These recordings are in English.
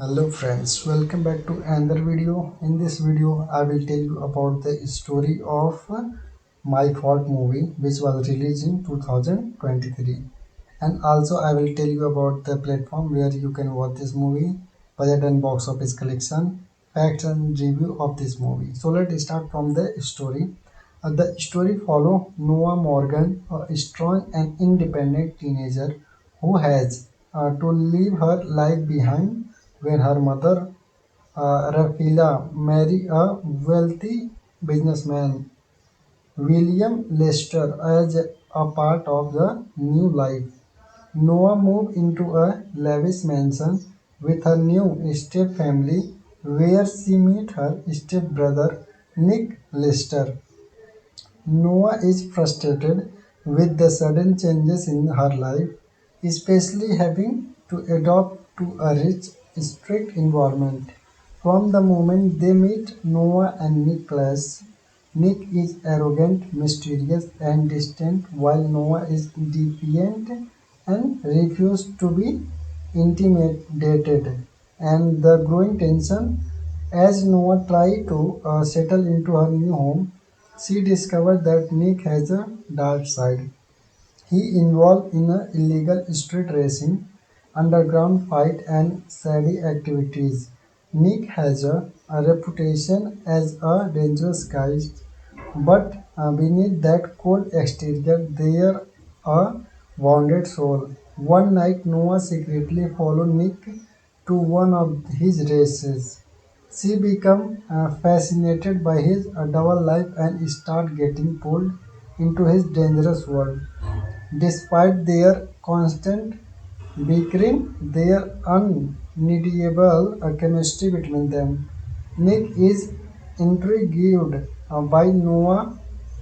Hello friends, welcome back to another video. In this video, I will tell you about the story of My Fault movie which was released in 2023. And also I will tell you about the platform where you can watch this movie, budget and box office collection, facts and review of this movie. So let's start from the story. The story follow Noah Morgan, a strong and independent teenager who has to leave her life behind when her mother, Rafila, married a wealthy businessman, William Lester, as a part of the new life. Noah moved into a lavish mansion with her new step family, where she met her stepbrother Nick Lester. Noah is frustrated with the sudden changes in her life, especially having to adapt to a rich, strict environment. From the moment they meet, Noah and Nick clash. Nick is arrogant, mysterious, and distant, while Noah is defiant and refuses to be intimidated. And the growing tension as Noah tries to settle into her new home, she discovered that Nick has a dark side. He involved in a illegal street racing, underground fight and shady activities. Nick has a reputation as a dangerous guy, but beneath that cold exterior there a wounded soul. One night Noah secretly followed Nick to one of his races. She became fascinated by his double life and start getting pulled into his dangerous world. Despite their constant bickering, their unneedable chemistry between them. Nick is intrigued by Noah's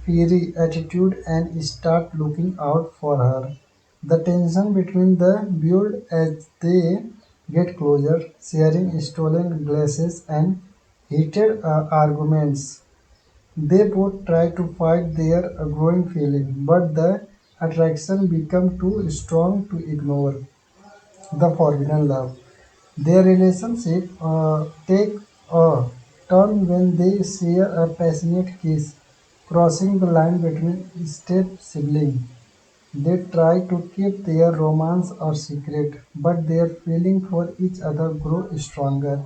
fiery attitude and starts looking out for her. The tension between the build as they get closer, sharing stolen glasses and heated arguments. They both try to fight their growing feeling, but the attraction becomes too strong to ignore. The forbidden love. Their relationship take a turn when they share a passionate kiss, crossing the line between step siblings. They try to keep their romance a secret, but their feeling for each other grow stronger.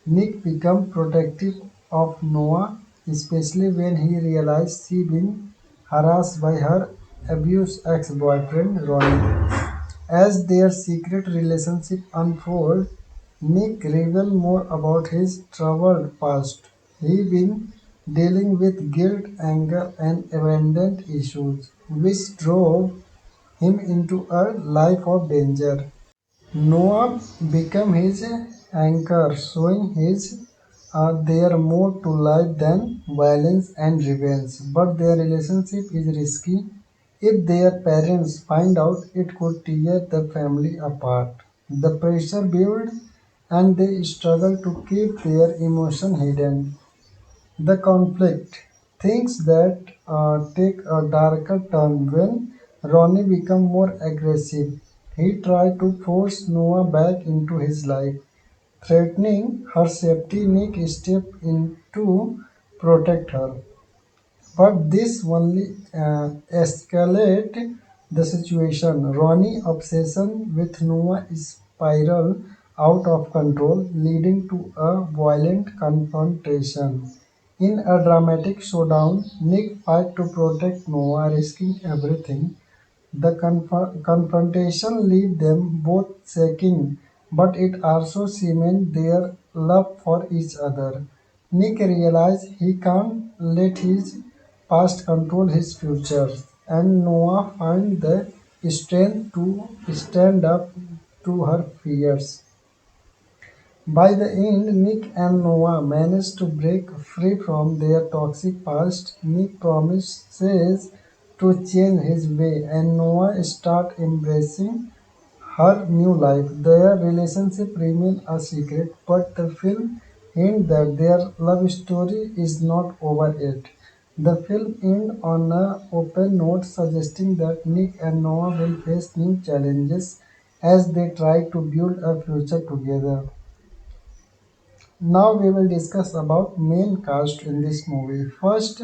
Nick becomes protective of Noah, especially when he realizes she been harassed by her abused ex-boyfriend Ronnie. As their secret relationship unfolds, Nick reveals more about his troubled past. He been dealing with guilt, anger, and abandonment issues, which drove him into a life of danger. Noah became his anchor, showing his there more to life than violence and revenge. But their relationship is risky. If their parents find out, it could tear the family apart. The pressure builds, and they struggle to keep their emotion hidden. The conflict. Things that take a darker turn when Ronnie becomes more aggressive. He tried to force Noah back into his life, threatening her safety. Nick stepped in to protect her. But this only escalated the situation. Ronnie's obsession with Noah spiraled out of control, leading to a violent confrontation. In a dramatic showdown, Nick fights to protect Noah, risking everything. The confrontation leaves them both shaking, but it also cements their love for each other. Nick realizes he can't let his past control his future, and Noah finds the strength to stand up to her fears. By the end, Nick and Noah manage to break free from their toxic past. Nick promises to change his way, and Noah starts embracing her new life. Their relationship remains a secret, but the film hints that their love story is not over yet. The film ends on an open note, suggesting that Nick and Noah will face new challenges as they try to build a future together. Now we will discuss about main cast in this movie. First,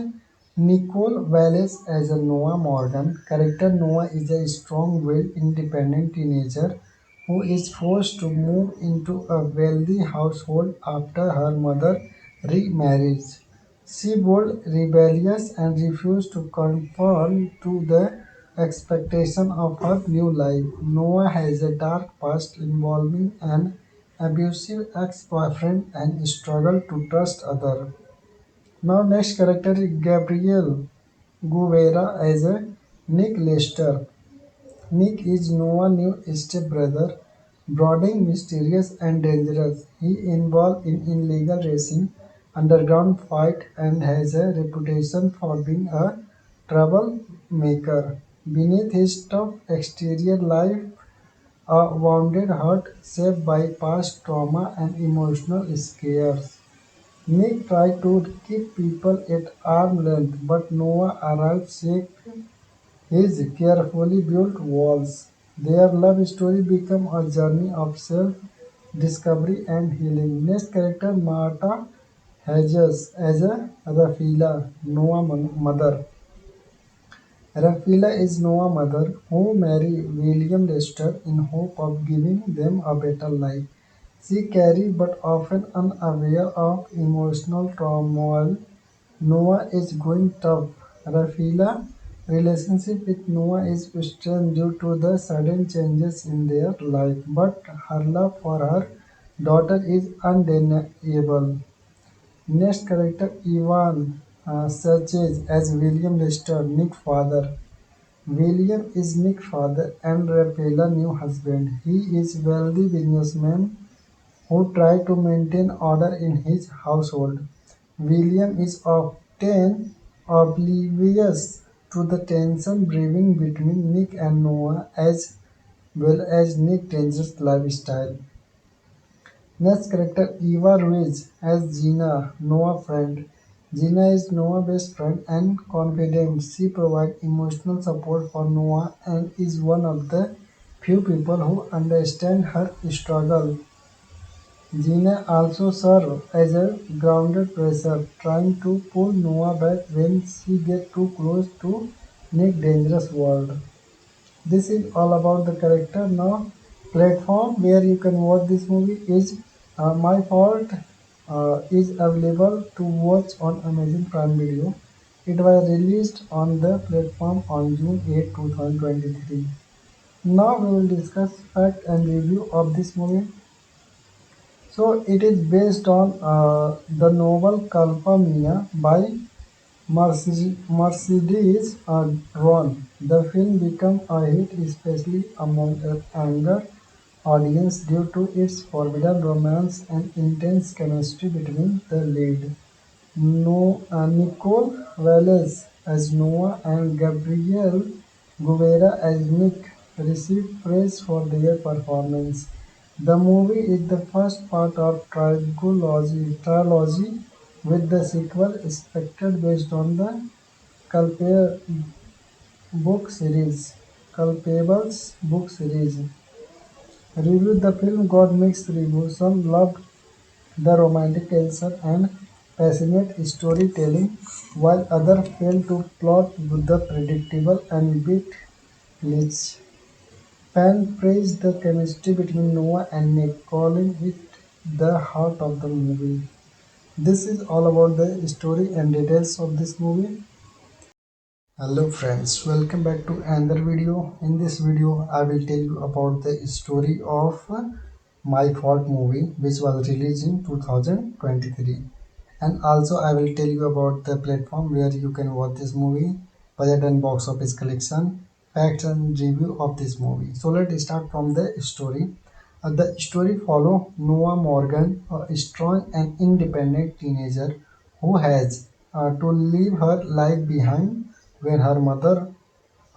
Nicole Wallace as a Noah Morgan. Character Noah is a strong-willed, independent teenager who is forced to move into a wealthy household after her mother remarries. She bold, rebellious, and refused to conform to the expectation of her new life. Noah has a dark past involving an abusive ex-boyfriend and struggle to trust others. Now next character is Gabriel Guevara as a Nick Lester. Nick is Noah's new stepbrother, brooding, mysterious, and dangerous. He involved in illegal racing, underground fight, and has a reputation for being a troublemaker. Beneath his tough exterior life, a wounded heart shaped by past trauma and emotional scares. Nick tried to keep people at arm's length, but Noah arrived shake his carefully built walls. Their love story became a journey of self-discovery and healing. Next character Marta Hedges as a Rafila, Noah's mother. Rafila is Noah's mother who married William Lester in hope of giving them a better life. She carried but often unaware of emotional turmoil. Noah is going tough. Rafila's relationship with Noah is strained due to the sudden changes in their life, but her love for her daughter is undeniable. Next character Ivan Sanchez as William Lester, Nick's father. William is Nick's father and Rafaela's new husband. He is wealthy businessman who try to maintain order in his household. William is often oblivious to the tension brewing between Nick and Noah as well as Nick's dangerous lifestyle. Next character Eva Ruiz as Gina, Noah's friend. Gina is Noah's best friend and confidant. She provides emotional support for Noah and is one of the few people who understand her struggle. Gina also serves as a grounded pressure, trying to pull Noah back when she gets too close to Nick's dangerous world. This is all about the character. Now, platform where you can watch this movie is My Fault is available to watch on Amazon Prime Video. It was released on the platform on June 8, 2023. Now we will discuss fact and review of this movie. So it is based on the novel Kalpa Mia by Mercedes Ron. The film became a hit especially among a younger audience due to its forbidden romance and intense chemistry between the lead. No, Nicole Wallace as Noah and Gabriel Guevara as Nick received praise for their performance. The movie is the first part of trilogy with the sequel expected based on the Culpable book series. Culpables book series. Reviewed the film got mixed reviews. Some loved the romantic tension and passionate storytelling, while others failed to plot with the predictable and bit glitch. Fans praised the chemistry between Noah and Nick, calling it the heart of the movie. This is all about the story and details of this movie. Hello friends, welcome back to another video. In this video, I will tell you about the story of My Fault movie, which was released in 2023. And also, I will tell you about the platform where you can watch this movie, budget and box office collection, facts and review of this movie. So let's start from the story. The story follow Noah Morgan, a strong and independent teenager who has to leave her life behind when her mother,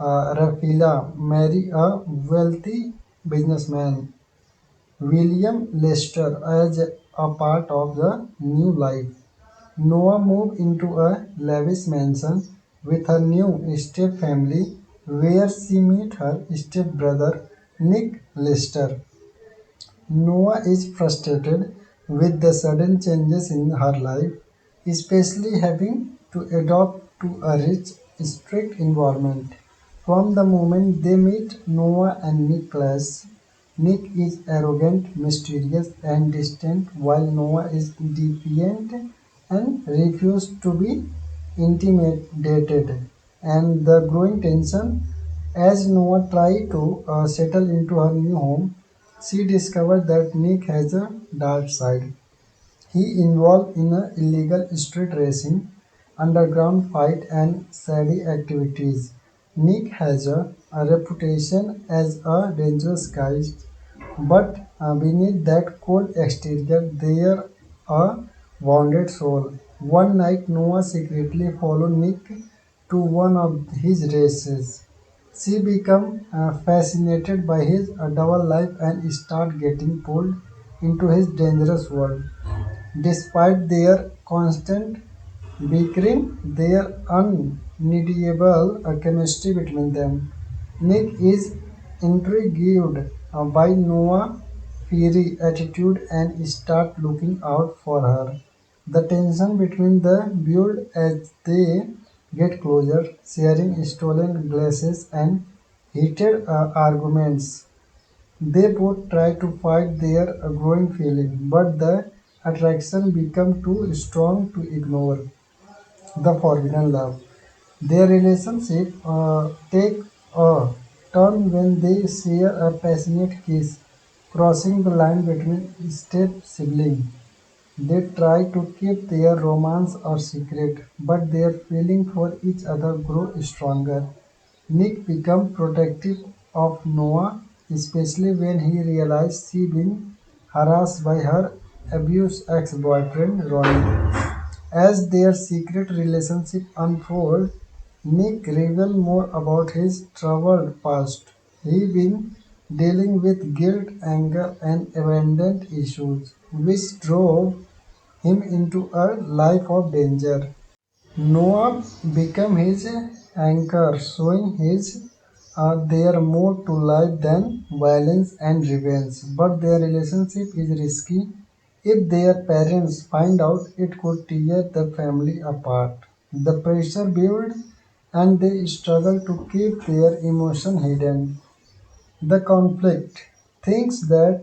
Rafila, marry a wealthy businessman, William Lester, as a part of the new life. Noah moved into a lavish mansion with her new step-family where she met her step-brother Nick Lester. Noah is frustrated with the sudden changes in her life, especially having to adapt to a rich, strict environment. From the moment they meet Noah and Nicholas, Nick is arrogant, mysterious, and distant, while Noah is defiant and refuses to be intimidated. And the growing tension as Noah tries to settle into her new home, she discovers that Nick has a dark side. He involved in a illegal street racing, underground fight and shady activities. Nick has a reputation as a dangerous guy, but beneath that cold exterior there a wounded soul. One night Noah secretly followed Nick to one of his races. She became fascinated by his double life and start getting pulled into his dangerous world. Despite their constant bickering, their undeniable chemistry between them. Nick is intrigued by Noah's fiery attitude and starts looking out for her. The tension between the build as they get closer, sharing stolen glasses and heated arguments. They both try to fight their growing feeling, but the attraction becomes too strong to ignore. The forbidden love. Their relationship take a turn when they share a passionate kiss, crossing the line between step siblings. They try to keep their romance a secret, but their feeling for each other grow stronger. Nick becomes protective of Noah, especially when he realizes she been harassed by her abused ex-boyfriend Ronnie. As their secret relationship unfolds, Nick reveals more about his troubled past. He been dealing with guilt, anger, and abandonment issues, which drove him into a life of danger. Noah became his anchor, showing his there more to life than violence and revenge. But their relationship is risky. If their parents find out, it could tear the family apart. The pressure builds, and they struggle to keep their emotion hidden. The conflict, things that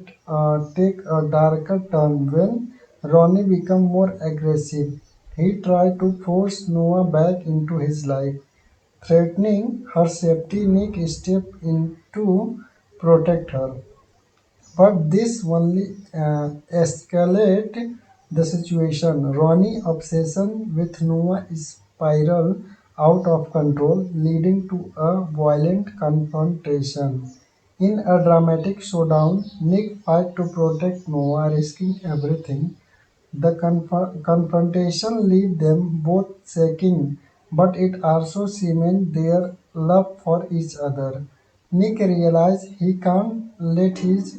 take a darker turn when Ronnie becomes more aggressive. He tries to force Noah back into his life, threatening her safety. Nick steps in to protect her. But this only escalated the situation. Ronnie's obsession with Noah spiraled out of control, leading to a violent confrontation. In a dramatic showdown, Nick fights to protect Noah, risking everything. The confrontation leaves them both shaking, but it also cements their love for each other. Nick realizes he can't let his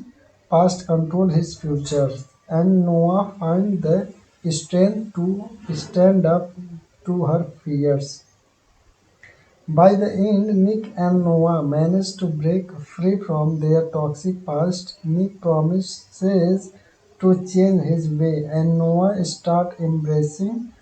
past control his future, and Noah finds the strength to stand up to her fears. By the end, Nick and Noah manage to break free from their toxic past. Nick promises to change his way, and Noah starts embracing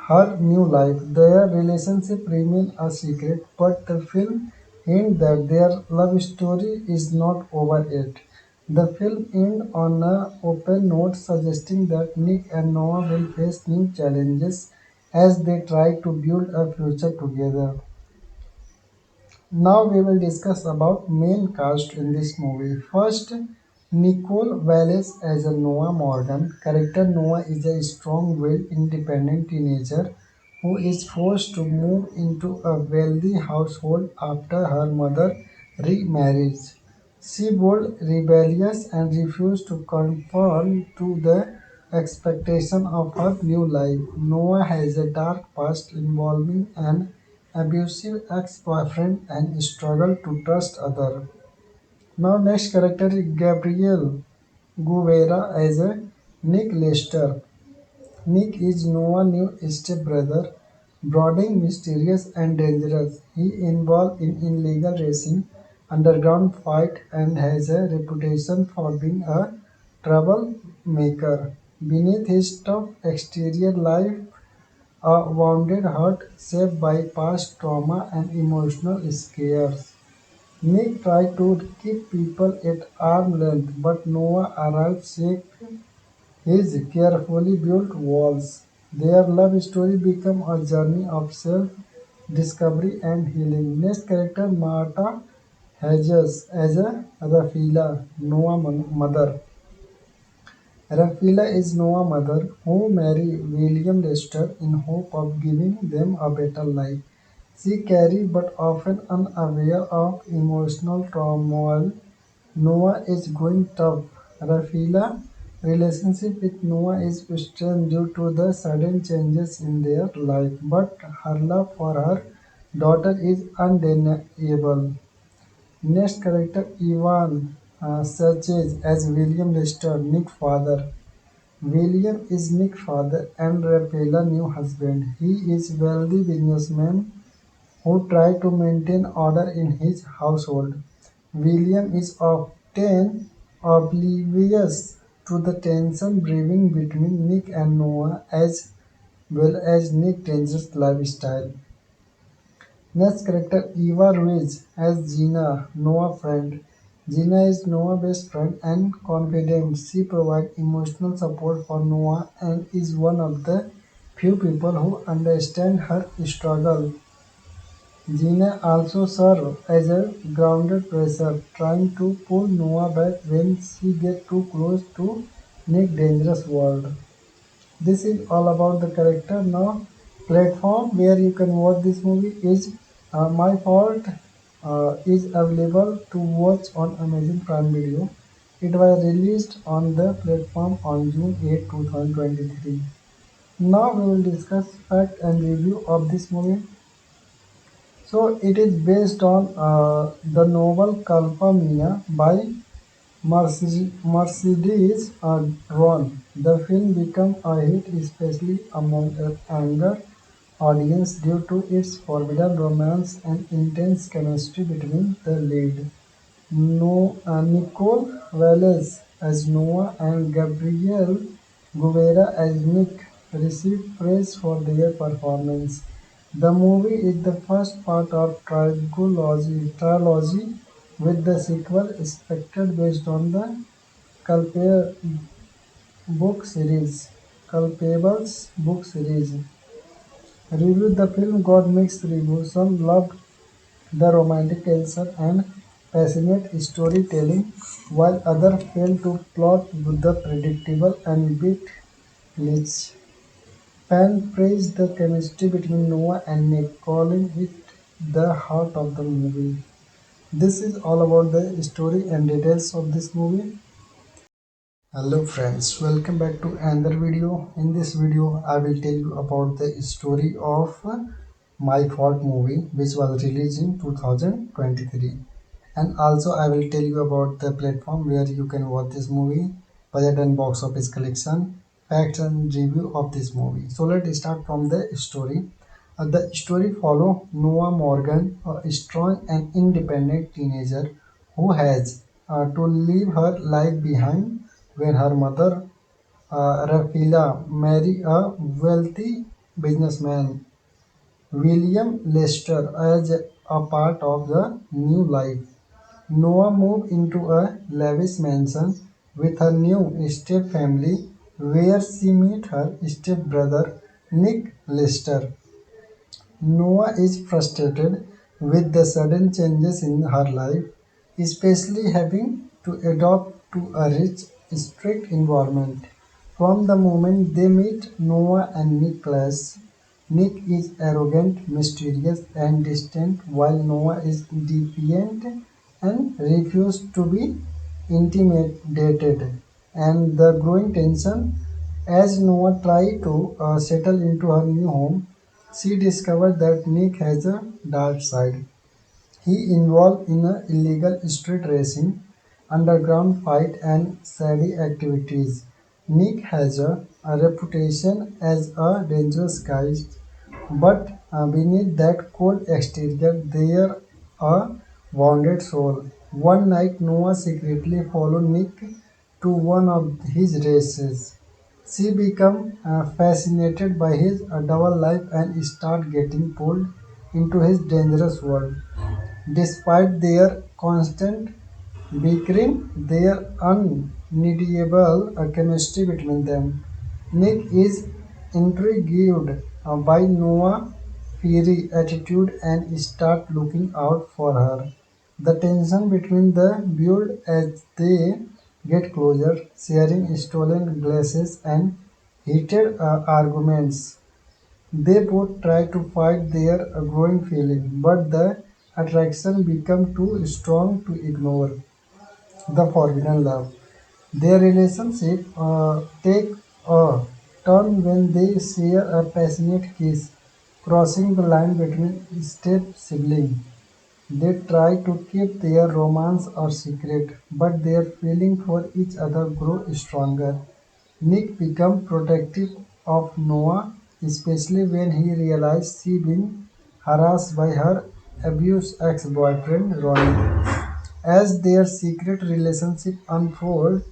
her new life. Their relationship remains a secret, but the film hints that their love story is not over yet. The film ends on an open note, suggesting that Nick and Noah will face new challenges as they try to build a future together. Now we will discuss about main cast in this movie. First, Nicole Wallace as a Noah Morgan. Character Noah is a strong-willed, independent teenager who is forced to move into a wealthy household after her mother remarries. She was rebellious and refused to conform to the expectation of her new life. Noah has a dark past involving an abusive ex-boyfriend and struggle to trust others. Now next character is Gabriel Guevara as a Nick Lester. Nick is Noah's new stepbrother, brooding, mysterious, and dangerous. He involved in illegal racing, underground fight, and has a reputation for being a troublemaker. beneath his tough exterior life, a wounded heart shaped by past trauma and emotional scares. Nick tried to keep people at arm's length, but Noah arrived shake his carefully built walls. Their love story became a journey of self-discovery and healing. Next character Martha Hedges as a Rafila, Noah's mother. Rafila is Noah's mother who married William Lester in hope of giving them a better life. She carried but often unaware of emotional turmoil Noah is going tough. Rafila's relationship with Noah is strained due to the sudden changes in their life, but her love for her daughter is undeniable. Next character Ivan searches as William Lester, Nick's father. William is Nick's father and Rafaela's new husband. He is wealthy businessman who try to maintain order in his household. William is often oblivious to the tension brewing between Nick and Noah as well as Nick's dangerous lifestyle. Next character Eva Ruiz as Gina, Noah's friend. Gina is Noah's best friend and confidant. She provides emotional support for Noah and is one of the few people who understand her struggle. Gina also serves as a grounded pressure, trying to pull Noah back when she gets too close to Nick's dangerous world. This is all about the character. Now, platform where you can watch this movie is My Fault is available to watch on Amazon Prime Video. It was released on the platform on June 8, 2023. Now we will discuss fact and review of this movie. So it is based on the novel Kalpa Mia by Mercedes Ron. The film became a hit especially among a younger audience due to its forbidden romance and intense chemistry between the lead. No, Nicole Wallace as Noah and Gabriel Guevara as Nick received praise for their performance. The movie is the first part of trilogy with the sequel expected based on the Culpable book series. Culpables book series. Review the film got mixed reviews. Some loved the romantic tension and passionate storytelling, while others failed to plot with the predictable and bit glitch. Fan praised the chemistry between Noah and Nick, calling it the heart of the movie. This is all about the story and details of this movie. Hello friends, welcome back to another video. In this video, I will tell you about the story of My Fault movie, which was released in 2023. And also, I will tell you about the platform where you can watch this movie, budget and box office collection, facts and review of this movie. So let's start from the story. The story follow Noah Morgan, a strong and independent teenager who has to leave her life behind when her mother, Rafila, marry a wealthy businessman, William Lester, as a part of the new life. Noah moved into a lavish mansion with her new step-family where she met her step-brother Nick Lester. Noah is frustrated with the sudden changes in her life, especially having to adapt to a rich, strict environment. From the moment they meet, Noah and Nick clash. Nick is arrogant, mysterious, and distant, while Noah is defiant and refuses to be intimidated. And the growing tension as Noah tries to settle into her new home, she discovers that Nick has a dark side. He involved in illegal street racing, underground fight and shady activities. Nick has a reputation as a dangerous guy, but beneath that cold exterior there a wounded soul. One night Noah secretly followed Nick to one of his races. She becomes fascinated by his double life and start getting pulled into his dangerous world. Despite their constant bickering, their unneedable chemistry between them. Nick is intrigued by Noah's fiery attitude and starts looking out for her. The tension between the build as they get closer, sharing stolen glasses and heated arguments. They both try to fight their growing feeling, but the attraction becomes too strong to ignore. The forbidden love. Their relationship take a turn when they share a passionate kiss, crossing the line between step siblings. They try to keep their romance a secret, but their feeling for each other grow stronger. Nick becomes protective of Noah, especially when he realizes she been harassed by her abused ex-boyfriend Ronnie. As their secret relationship unfolds,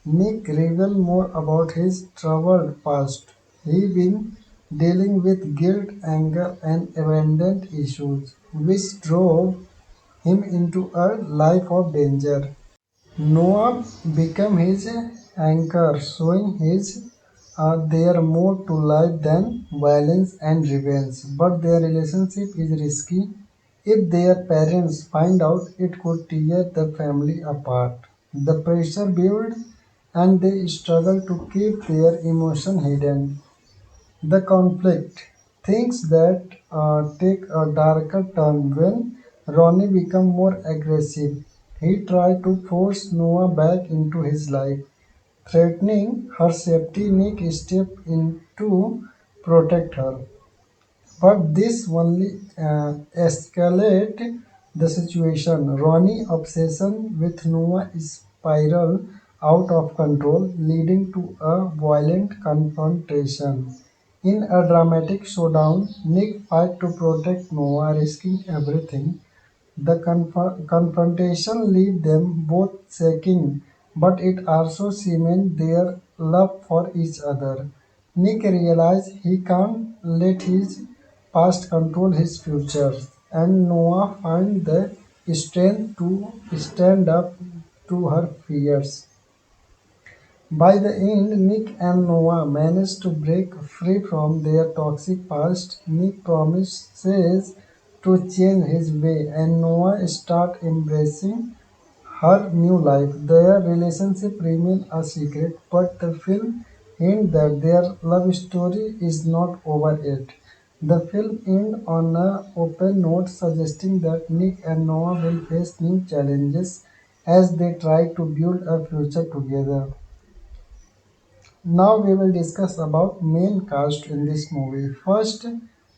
Nick reveals more about his troubled past. He been dealing with guilt, anger, and abandonment issues, which drove him into a life of danger. Noah became his anchor, showing his there more to life than violence and revenge. But their relationship is risky. If their parents find out, it could tear the family apart. The pressure builds, and they struggle to keep their emotion hidden. The conflict. Things that take a darker turn when Ronnie becomes more aggressive. He tries to force Noah back into his life, threatening her safety. Nick steps in to protect her. But this only escalates the situation. Ronnie's obsession with Noah spirals out of control, leading to a violent confrontation. In a dramatic showdown, Nick fights to protect Noah, risking everything. The confrontation leaves them both shaking, but it also cements their love for each other. Nick realizes he can't let his past control his future, and Noah finds the strength to stand up to her fears. By the end, Nick and Noah manage to break free from their toxic past. Nick promises to change his way, and Noah starts embracing her new life. Their relationship remains a secret, but the film hints that their love story is not over yet. The film ends on an open note, suggesting that Nick and Noah will face new challenges as they try to build a future together. Now we will discuss about main cast in this movie. First,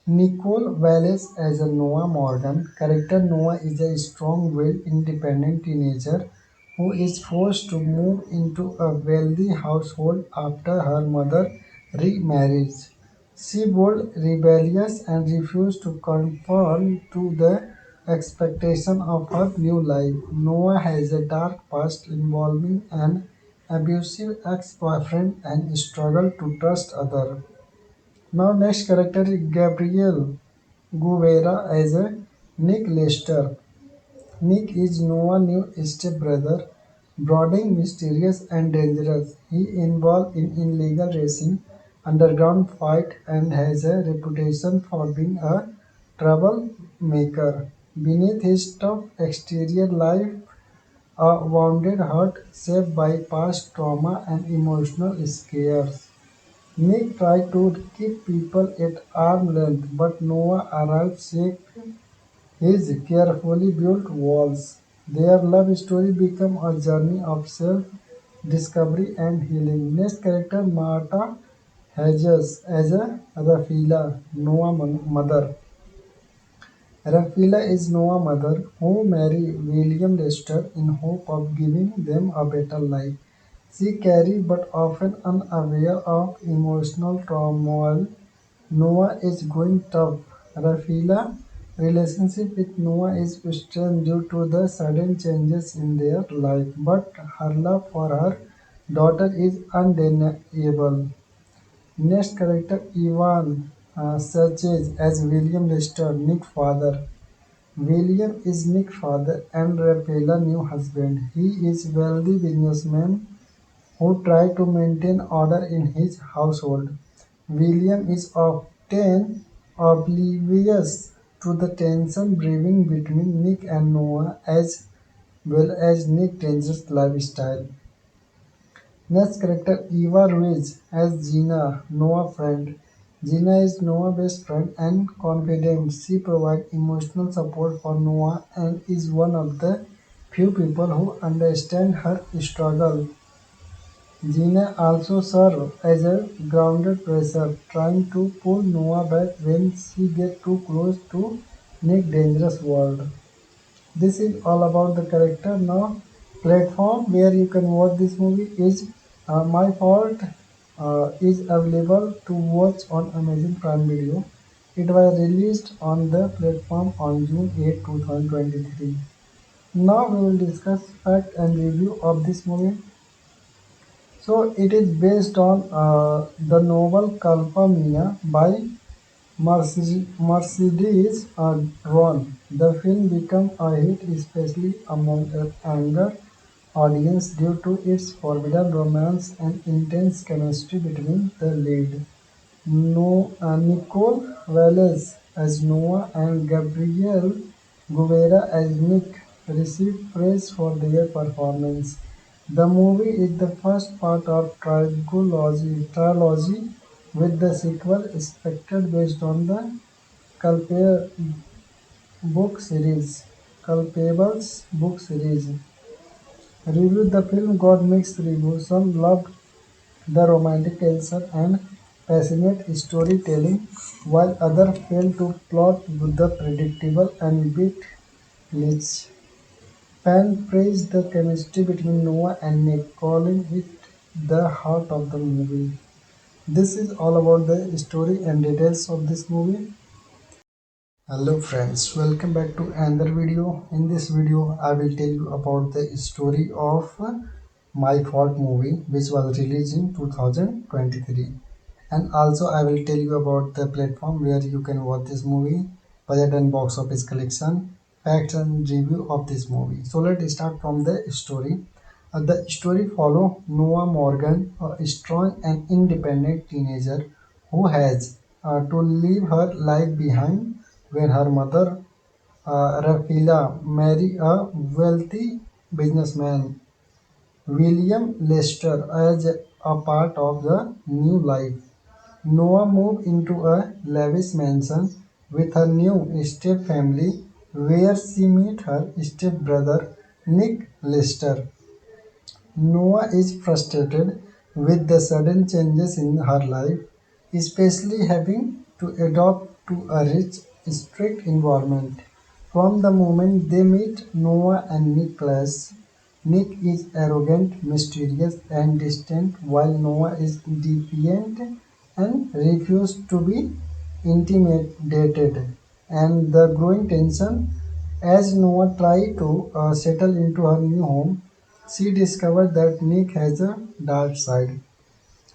Nicole Wallace as a Noah Morgan. Character Noah is a strong-willed, independent teenager who is forced to move into a wealthy household after her mother remarries. She bold, rebellious, and refused to conform to the expectation of her new life. Noah has a dark past involving an abusive ex-boyfriend and struggle to trust others. Now next character is Gabriel Guevara as a Nick Lester. Nick is Noah's new stepbrother, brooding, mysterious, and dangerous. He involved in illegal racing, underground fight, and has a reputation for being a troublemaker. Beneath his tough exterior life, a wounded heart shaped by past trauma and emotional scares. Nick tried to keep people at arm's length, but Noah arrived shake his carefully built walls. Their love story became a journey of self-discovery and healing. Next character Marta Hedges as a Rafila, Noah's mother. Rafila is Noah's mother who married William Lester in hope of giving them a better life. She carries but often unaware of emotional turmoil Noah is going tough. Rafila's relationship with Noah is strained due to the sudden changes in their life, but her love for her daughter is undeniable. Next character Ivan searches as William Lester, Nick's father. William is Nick's father and Rafaela new husband. He is wealthy businessman who try to maintain order in his household. William is often oblivious to the tension brewing between Nick and Noah as well as Nick's dangerous lifestyle. Next character Eva Ruiz as Gina, Noah's friend. Gina is Noah's best friend and confidant. She provides emotional support for Noah and is one of the few people who understand her struggle. Gina also serves as a grounded pressure, trying to pull Noah back when she gets too close to Nick's dangerous world. This is all about the character. Now, platform where you can watch this movie is My Fault is available to watch on Amazon Prime Video. It was released on the platform on June 8, 2023. Now we will discuss fact and review of this movie. So it is based on the novel Kalpa Mia by Mercedes Ron. The film became a hit especially among a younger audience due to its forbidden romance and intense chemistry between the lead. No, Nicole Wallace as Noah and Gabriel Guevara as Nick received praise for their performance. The movie is the first part of trilogy with the sequel expected based on the Culpable book series. Culpables book series. Reviewed the film got mixed reviews. Some loved the romantic tension and passionate storytelling, while others failed to plot with the predictable and bit glitch. Fans praised the chemistry between Noah and Nick, calling it the heart of the movie. This is all about the story and details of this movie. Hello friends, welcome back to another video. In this video, I will tell you about the story of My Fault movie, which was released in 2023. And also, I will tell you about the platform where you can watch this movie, budget and box office collection, facts and review of this movie. So let's start from the story. The story follow Noah Morgan, a strong and independent teenager who has to leave her life behind when her mother, Rafila, marry a wealthy businessman, William Lester, as a part of the new life. Noah moved into a lavish mansion with her new step-family where she met her step-brother Nick Lester. Noah is frustrated with the sudden changes in her life, especially having to adapt to a rich, strict environment. From the moment they meet, Noah and Nick clash. Nick is arrogant, mysterious, and distant, while Noah is defiant and refuses to be intimidated. And the growing tension as Noah tries to settle into her new home, she discovered that Nick has a dark side.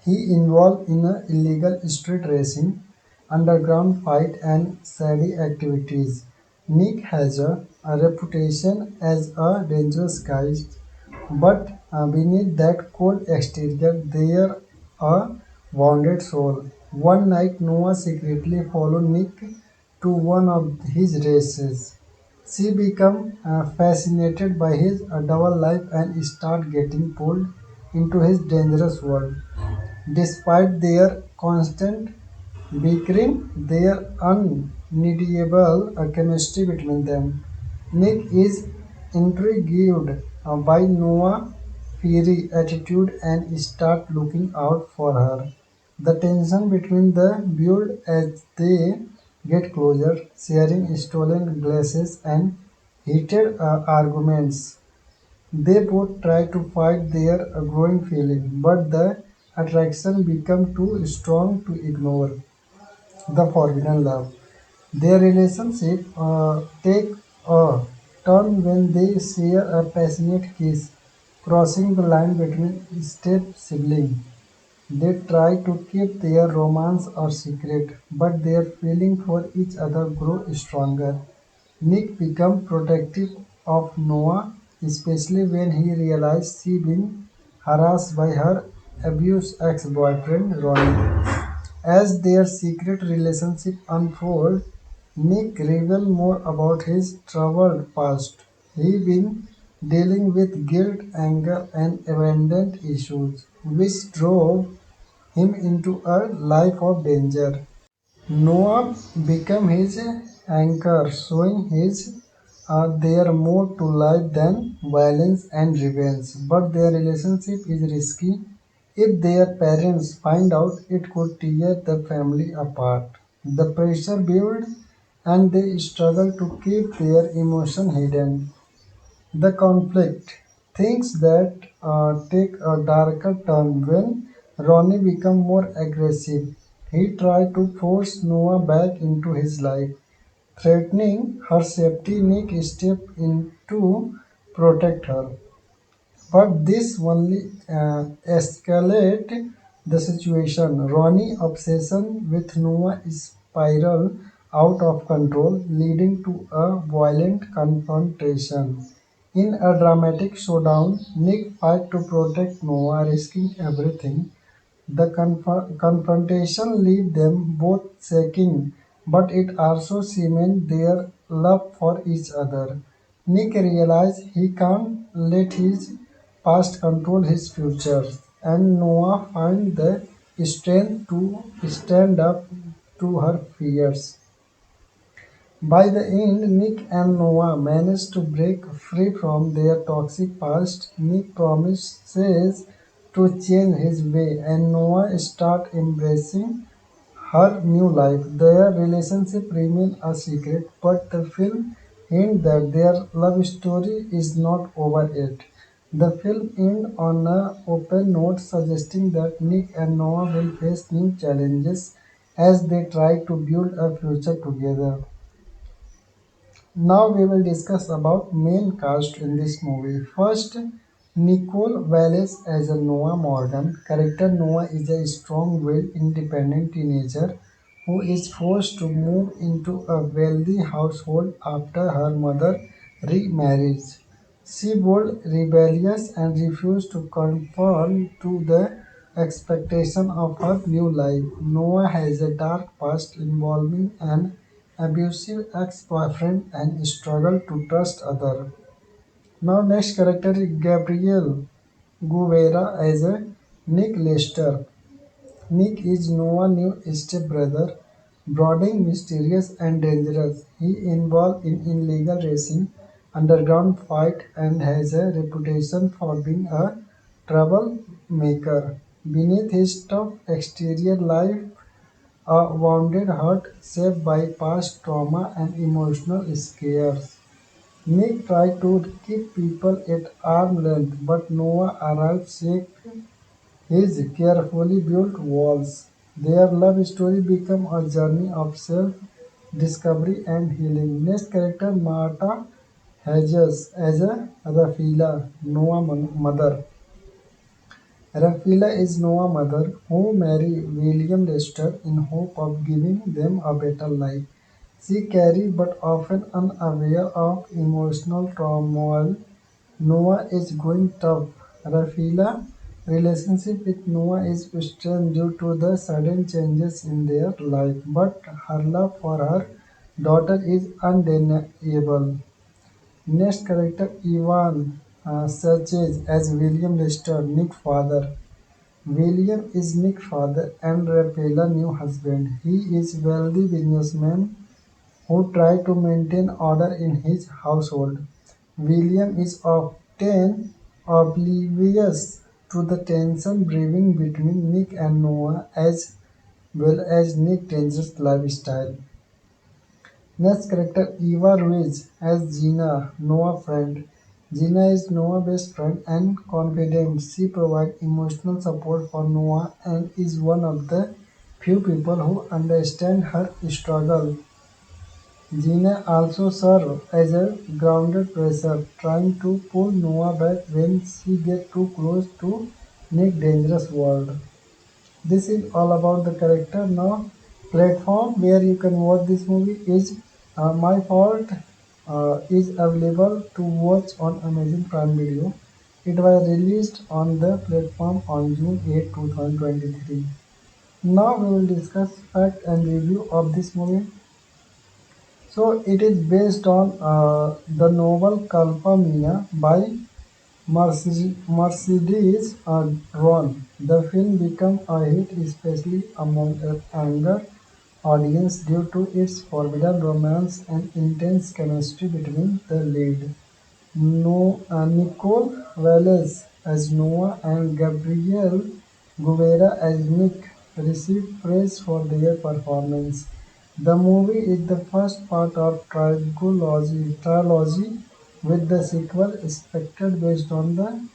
He involved in a illegal street racing, underground fight and shady activities. Nick has a reputation as a dangerous guy, but beneath that cold exterior there a wounded soul. One night Noah secretly followed Nick to one of his races. She became fascinated by his double life and start getting pulled into his dangerous world. Despite their constant bickering, their undeniable chemistry between them. Nick is intrigued by Noah's fiery attitude and start looking out for her. The tension between the build as they get closer, sharing stolen glasses and heated arguments. They both try to fight their growing feeling, but the attraction becomes too strong to ignore the forbidden love. Their relationship takes a turn when they share a passionate kiss, crossing the line between step siblings. They try to keep their romance a secret, but their feeling for each other grow stronger. Nick becomes protective of Noah, especially when he realizes she been harassed by her abused ex-boyfriend Ronnie. As their secret relationship unfolds, Nick reveals more about his troubled past. He been dealing with guilt, anger, and abandonment issues, which drove him into a life of danger. Noah became his anchor, showing his there more to life than violence and revenge. But their relationship is risky. If their parents find out, it could tear the family apart. The pressure builds, and they struggle to keep their emotion hidden. The conflict, things that take a darker turn when Ronnie becomes more aggressive. He tries to force Noah back into his life, threatening her safety. Nick steps in to protect her. But this only escalate the situation. Ronnie's obsession with Noah spiral out of control, leading to a violent confrontation. In a dramatic showdown, Nick fights to protect Noah, risking everything. The confrontation leaves them both shaking, but it also cements their love for each other. Nick realizes he can't let his past control his future, and Noah finds the strength to stand up to her fears. By the end, Nick and Noah manage to break free from their toxic past. Nick promises to change his way, and Noah starts embracing her new life. Their relationship remains a secret, but the film hints that their love story is not over yet. The film ends on an open note, suggesting that Nick and Noah will face new challenges as they try to build a future together. Now we will discuss about main cast in this movie. First, Nicole Wallace as a Noah Morgan. Character Noah is a strong-willed, independent teenager who is forced to move into a wealthy household after her mother remarries. She bold, rebellious, and refused to conform to the expectation of her new life. Noah has a dark past involving an abusive ex-boyfriend and struggle to trust others. Now next character is Gabriel Guevara as a Nick Lester. Nick is Noah's new stepbrother, brooding, mysterious, and dangerous. He involved in illegal racing, underground fight, and has a reputation for being a troublemaker. Beneath his tough exterior life, a wounded heart shaped by past trauma and emotional scares. Nick tried to keep people at arm's length, but Noah arrived shake his carefully built walls. Their love story became a journey of self-discovery and healing. Next character Marta Hedges as a Rafila, Noah's mother. Rafila is Noah's mother who married William Lester in hope of giving them a better life. She carries but often unaware of emotional turmoil. Noah is going tough. Rafila's relationship with Noah is strained due to the sudden changes in their life, but her love for her daughter is undeniable. Next character Ivan searches as William Lester, Nick's father. William is Nick's father and Rafaela's new husband. He is wealthy businessman who try to maintain order in his household. William is often oblivious to the tension brewing between Nick and Noah as well as Nick's dangerous lifestyle. Next character Eva Ruiz as Gina, Noah's friend. Gina is Noah's best friend and confidant. She provides emotional support for Noah and is one of the few people who understand her struggle. Gina also serves as a grounded pressure, trying to pull Noah back when she gets too close to Nick's dangerous world. This is all about the character. Now, platform where you can watch this movie is My Fault is available to watch on Amazon Prime Video. It was released on the platform on June 8, 2023. Now we will discuss fact and review of this movie. So it is based on the novel Kalpa Mia by Mercedes Ron. The film became a hit especially among a younger audience due to its forbidden romance and intense chemistry between the lead. No, Nicole Wallace as Noah and Gabriel Guevara as Nick received praise for their performance. The movie is the first part of trilogy with the sequel expected based on the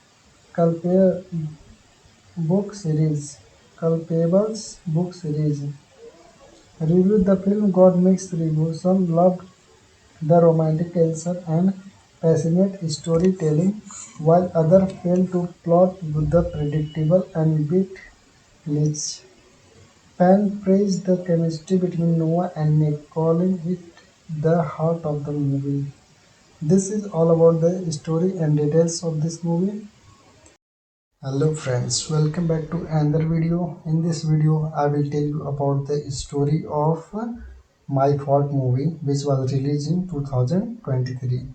Culpable book series. Culpables book series. Reviewed the film got mixed reviews. Some loved the romantic tension and passionate storytelling, while others failed to plot with the predictable and bit glitch. Fan praised the chemistry between Noah and Nick, calling it the heart of the movie. This is all about the story and details of this movie. Hello friends, welcome back to another video. In this video, I will tell you about the story of My Fault movie, which was released in 2023.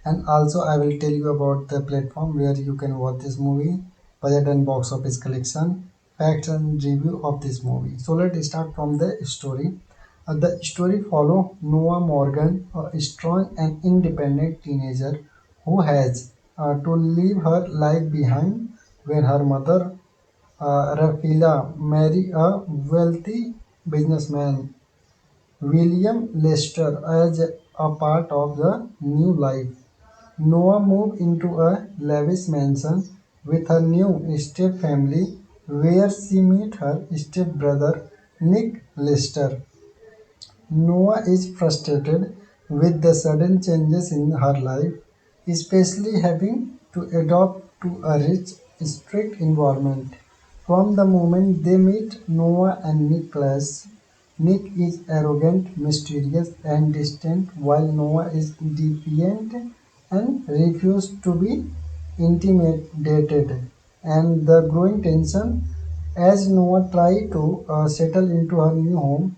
And also, I will tell you about the platform where you can watch this movie, budget and box office collection, facts and review of this movie. So let's start from the story. The story follow Noah Morgan, a strong and independent teenager who has to leave her life behind when her mother, Rafila, marry a wealthy businessman, William Lester, as a part of the new life. Noah moved into a lavish mansion with her new step-family where she met her step-brother Nick Lester. Noah is frustrated with the sudden changes in her life, especially having to adapt to a rich, strict environment. From the moment they meet, Noah and Nick clash. Nick is arrogant, mysterious, and distant, while Noah is defiant and refuses to be intimidated. And the growing tension as Noah tries to settle into her new home,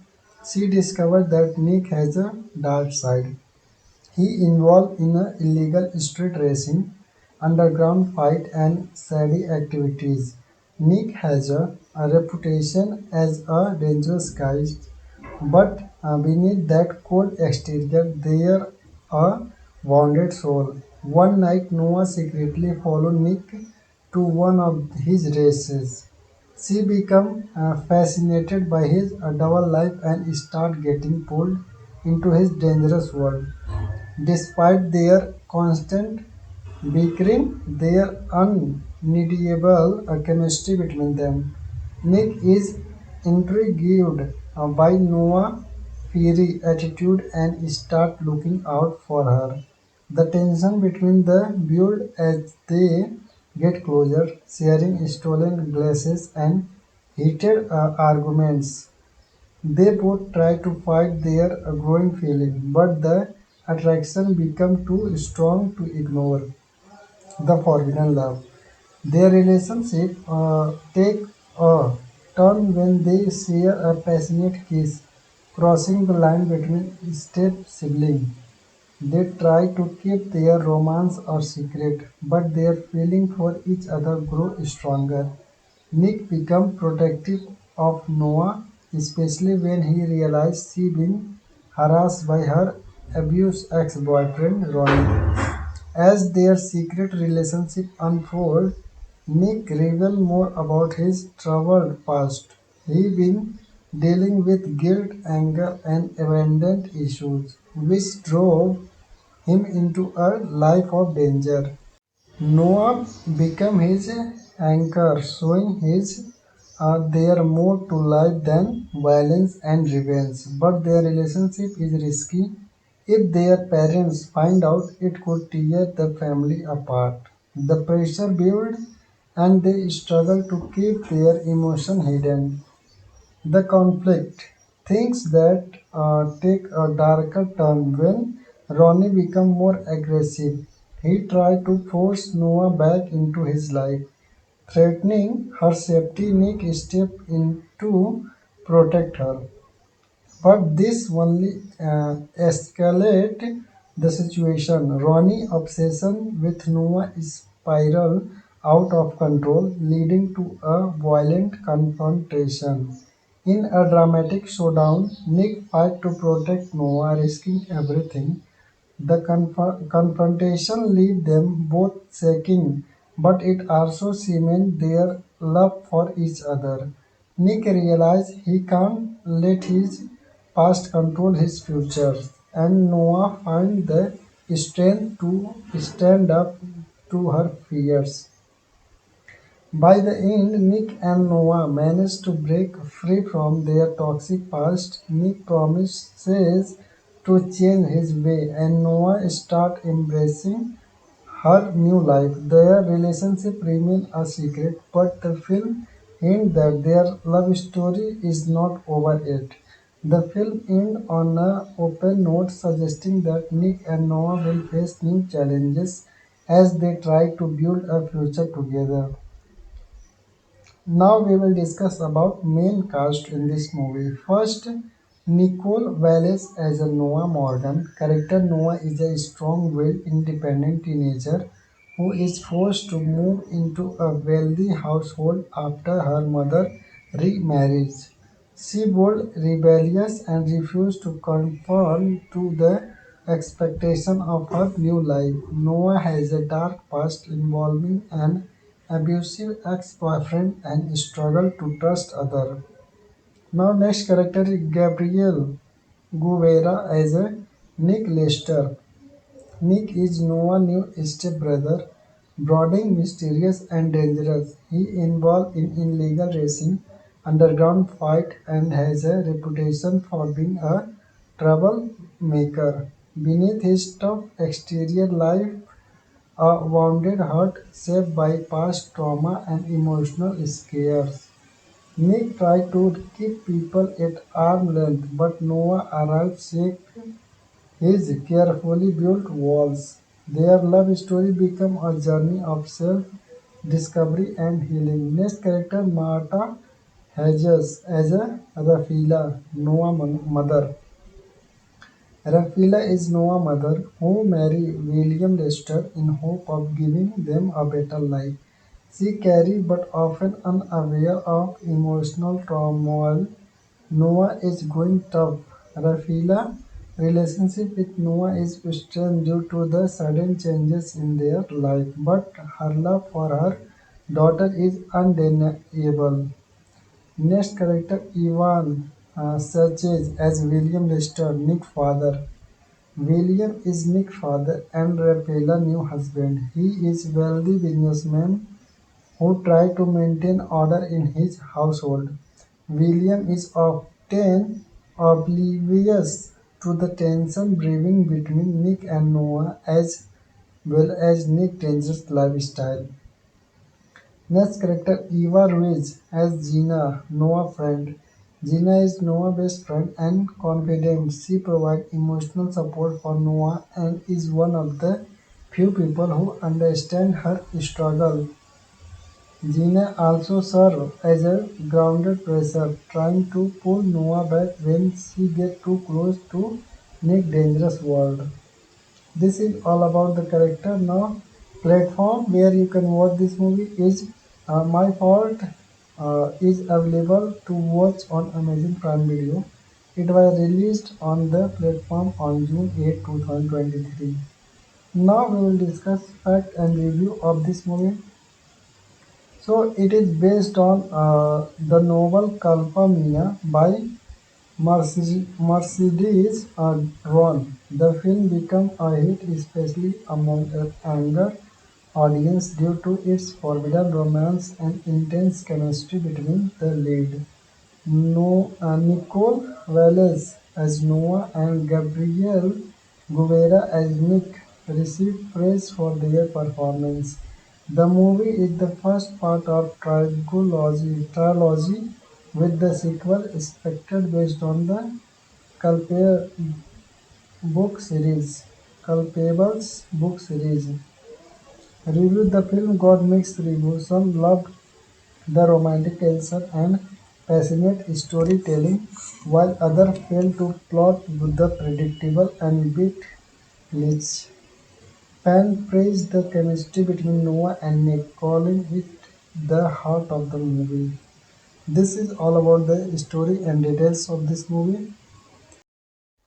she discovers that Nick has a dark side. He involved in illegal street racing, underground fight and shady activities. Nick has a reputation as a dangerous guy, but beneath that cold exterior there a wounded soul. One night Noah secretly followed Nick to one of his races. She becomes fascinated by his double life and starts getting pulled into his dangerous world. Despite their constant bickering, their unneedable chemistry between them. Nick is intrigued by Noah's fiery attitude and starts looking out for her. The tension between the build as they get closer, sharing stolen glasses and heated arguments. They both try to fight their growing feeling, but the attraction becomes too strong to ignore the forbidden love. Their relationship take a turn when they share a passionate kiss, crossing the line between step siblings. They try to keep their romance a secret, but their feeling for each other grow stronger. Nick becomes protective of Noah, especially when he realizes she been harassed by her abused ex-boyfriend Ronnie. As their secret relationship unfolds, Nick reveals more about his troubled past. He been dealing with guilt, anger, and abandonment issues, which drove him into a life of danger. Noah became his anchor, showing his there more to life than violence and revenge. But their relationship is risky. If their parents find out, it could tear the family apart. The pressure builds and they struggle to keep their emotion hidden. The conflict, things that take a darker turn when Ronnie becomes more aggressive. He tries to force Noah back into his life. Threatening her safety, Nick steps in to protect her. But this only escalate the situation. Ronnie's obsession with Noah spiral out of control, leading to a violent confrontation. In a dramatic showdown, Nick fights to protect Noah, risking everything. The confrontation leaves them both shaking, but it also cements their love for each other. Nick realizes he can't let his past control his future, and Noah finds the strength to stand up to her fears. By the end, Nick and Noah manage to break free from their toxic past. Nick promises to change his way, and Noah starts embracing her new life. Their relationship remains a secret, but the film hints that their love story is not over yet. The film ends on an open note, suggesting that Nick and Noah will face new challenges as they try to build a future together. Now we will discuss about main cast in this movie. First, Nicole Wallace as a Noah Morgan. Character Noah is a strong-willed, independent teenager who is forced to move into a wealthy household after her mother remarries. She bold, rebellious, and refused to conform to the expectation of her new life. Noah has a dark past involving an abusive ex-boyfriend and struggle to trust others. Now next character is Gabriel Guevara as a Nick Lester. Nick is Noah's new stepbrother, brooding, mysterious, and dangerous. He involved in illegal racing, underground fight, and has a reputation for being a troublemaker. Beneath his tough exterior life, a wounded heart shaped by past trauma and emotional scares. Nick tried to keep people at arm's length, but Noah arrived shake his carefully built walls. Their love story became a journey of self-discovery and healing. Next character Marta Hedges as a Rafila, Noah's mother. Rafila is Noah's mother who married William Lester in hope of giving them a better life. She carries but often unaware of emotional turmoil Noah is going tough. Rafila's relationship with Noah is strained due to the sudden changes in their life, but her love for her daughter is undeniable. Next character Ivan searches as William Lester, Nick's father. William is Nick's father and Rafaela's new husband. He is wealthy businessman who try to maintain order in his household. William is often oblivious to the tension brewing between Nick and Noah as well as Nick's dangerous lifestyle. Next character Eva Ruiz as Gina, Noah's friend. Gina is Noah's best friend and confidant. She provides emotional support for Noah and is one of the few people who understand her struggle. Gina also serves as a grounded pressure, trying to pull Noah back when she gets too close to Nick's dangerous world. This is all about the character. Now, platform where you can watch this movie is My Fault is available to watch on Amazon Prime Video. It was released on the platform on June 8, 2023. Now we will discuss fact and review of this movie. So it is based on the novel Kalpa Mia by Mercedes Ron. The film became a hit especially among a younger audience due to its forbidden romance and intense chemistry between the lead. No, Nicole Wallace as Noah and Gabriel Guevara as Nick received praise for their performance. The movie is the first part of trilogy with the sequel expected based on the Culpable book series. Culpables book series. Reviewed the film got mixed reviews. Some loved the romantic tension and passionate storytelling, while others failed to plot with the predictable and bit glitch. Fan praised the chemistry between Noah and Nick, calling it the heart of the movie. This is all about the story and details of this movie.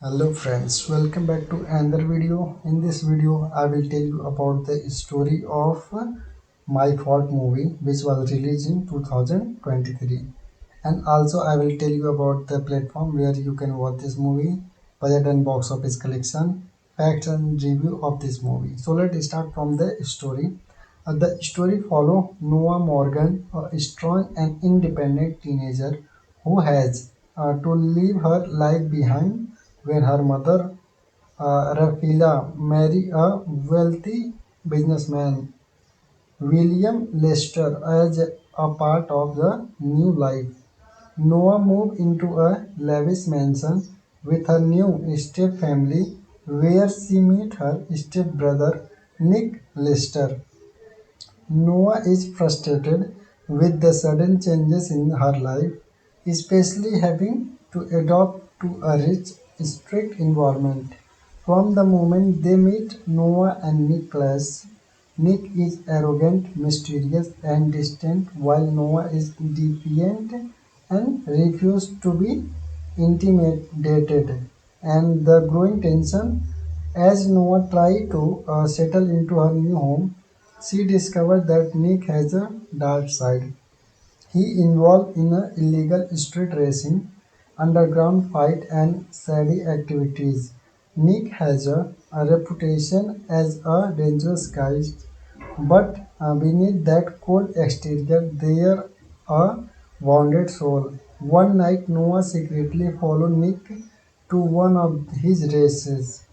Hello friends, welcome back to another video. In this video, I will tell you about the story of My Fault movie, which was released in 2023. And also, I will tell you about the platform where you can watch this movie, budget and box office collection, facts and review of this movie. So let's start from the story. The story follow Noah Morgan, a strong and independent teenager who has to leave her life behind when her mother, Rafila, marry a wealthy businessman, William Lester, as a part of the new life. Noah moved into a lavish mansion with her new step-family where she meets her step-brother Nick Lester. Noah is frustrated with the sudden changes in her life, especially having to adapt to a rich, strict environment. From the moment they meet, Noah and Nick clash. Nick is arrogant, mysterious, and distant, while Noah is defiant and refuses to be intimidated. And the growing tension as Noah tries to settle into her new home, she discovers that Nick has a dark side. He involved in illegal street racing, underground fight and shady activities. Nick has a reputation as a dangerous guy, but beneath that cold exterior there a wounded soul. One night Noah secretly followed Nick to one of his races.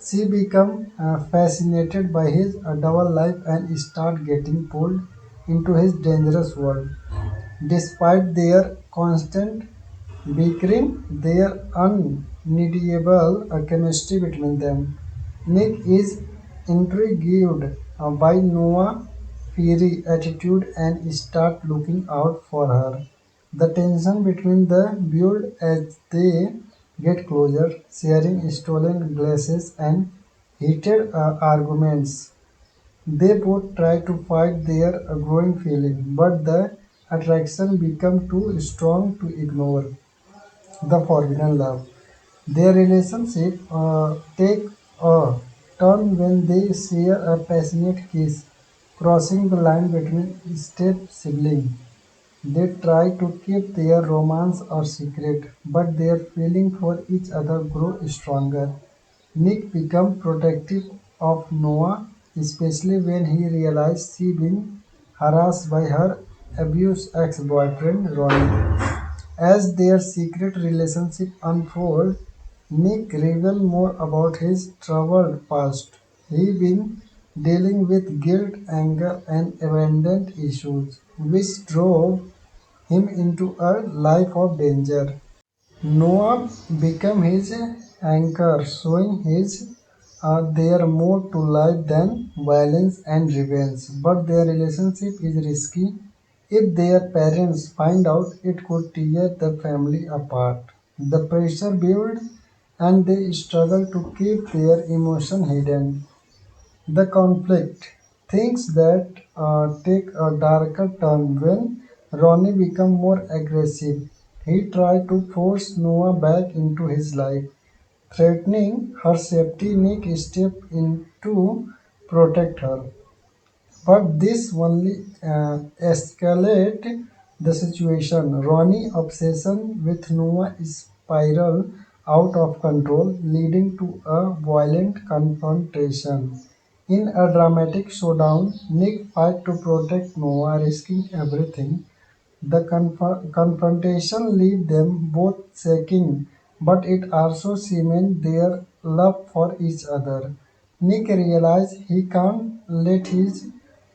She became fascinated by his double life and start getting pulled into his dangerous world. Despite their constant bickering, their undeniable chemistry between them. Nick is intrigued by Noah's fiery attitude and starts looking out for her. The tension between the build as they get closer, sharing stolen glasses and heated arguments. They both try to fight their growing feeling, but the attraction becomes too strong to ignore. The forbidden love. Their relationship take a turn when they share a passionate kiss, crossing the line between step siblings. They try to keep their romance a secret, but their feeling for each other grow stronger. Nick becomes protective of Noah, especially when he realizes she been harassed by her abused ex-boyfriend Ronnie. As their secret relationship unfolds, Nick reveals more about his troubled past. He been dealing with guilt, anger, and abandonment issues, which drove him into a life of danger. Noah became his anchor, showing his there more to life than violence and revenge. But their relationship is risky. If their parents find out, it could tear the family apart. The pressure builds, and they struggle to keep their emotion hidden. The conflict. Things that take a darker turn when Ronnie becomes more aggressive. He tried to force Noah back into his life, threatening her safety. Nick stepped in to protect her. But this only escalated the situation. Ronnie's obsession with Noah spiraled out of control, leading to a violent confrontation. In a dramatic showdown, Nick fights to protect Noah, risking everything. The confrontation leaves them both shaking, but it also cements their love for each other. Nick realizes he can't let his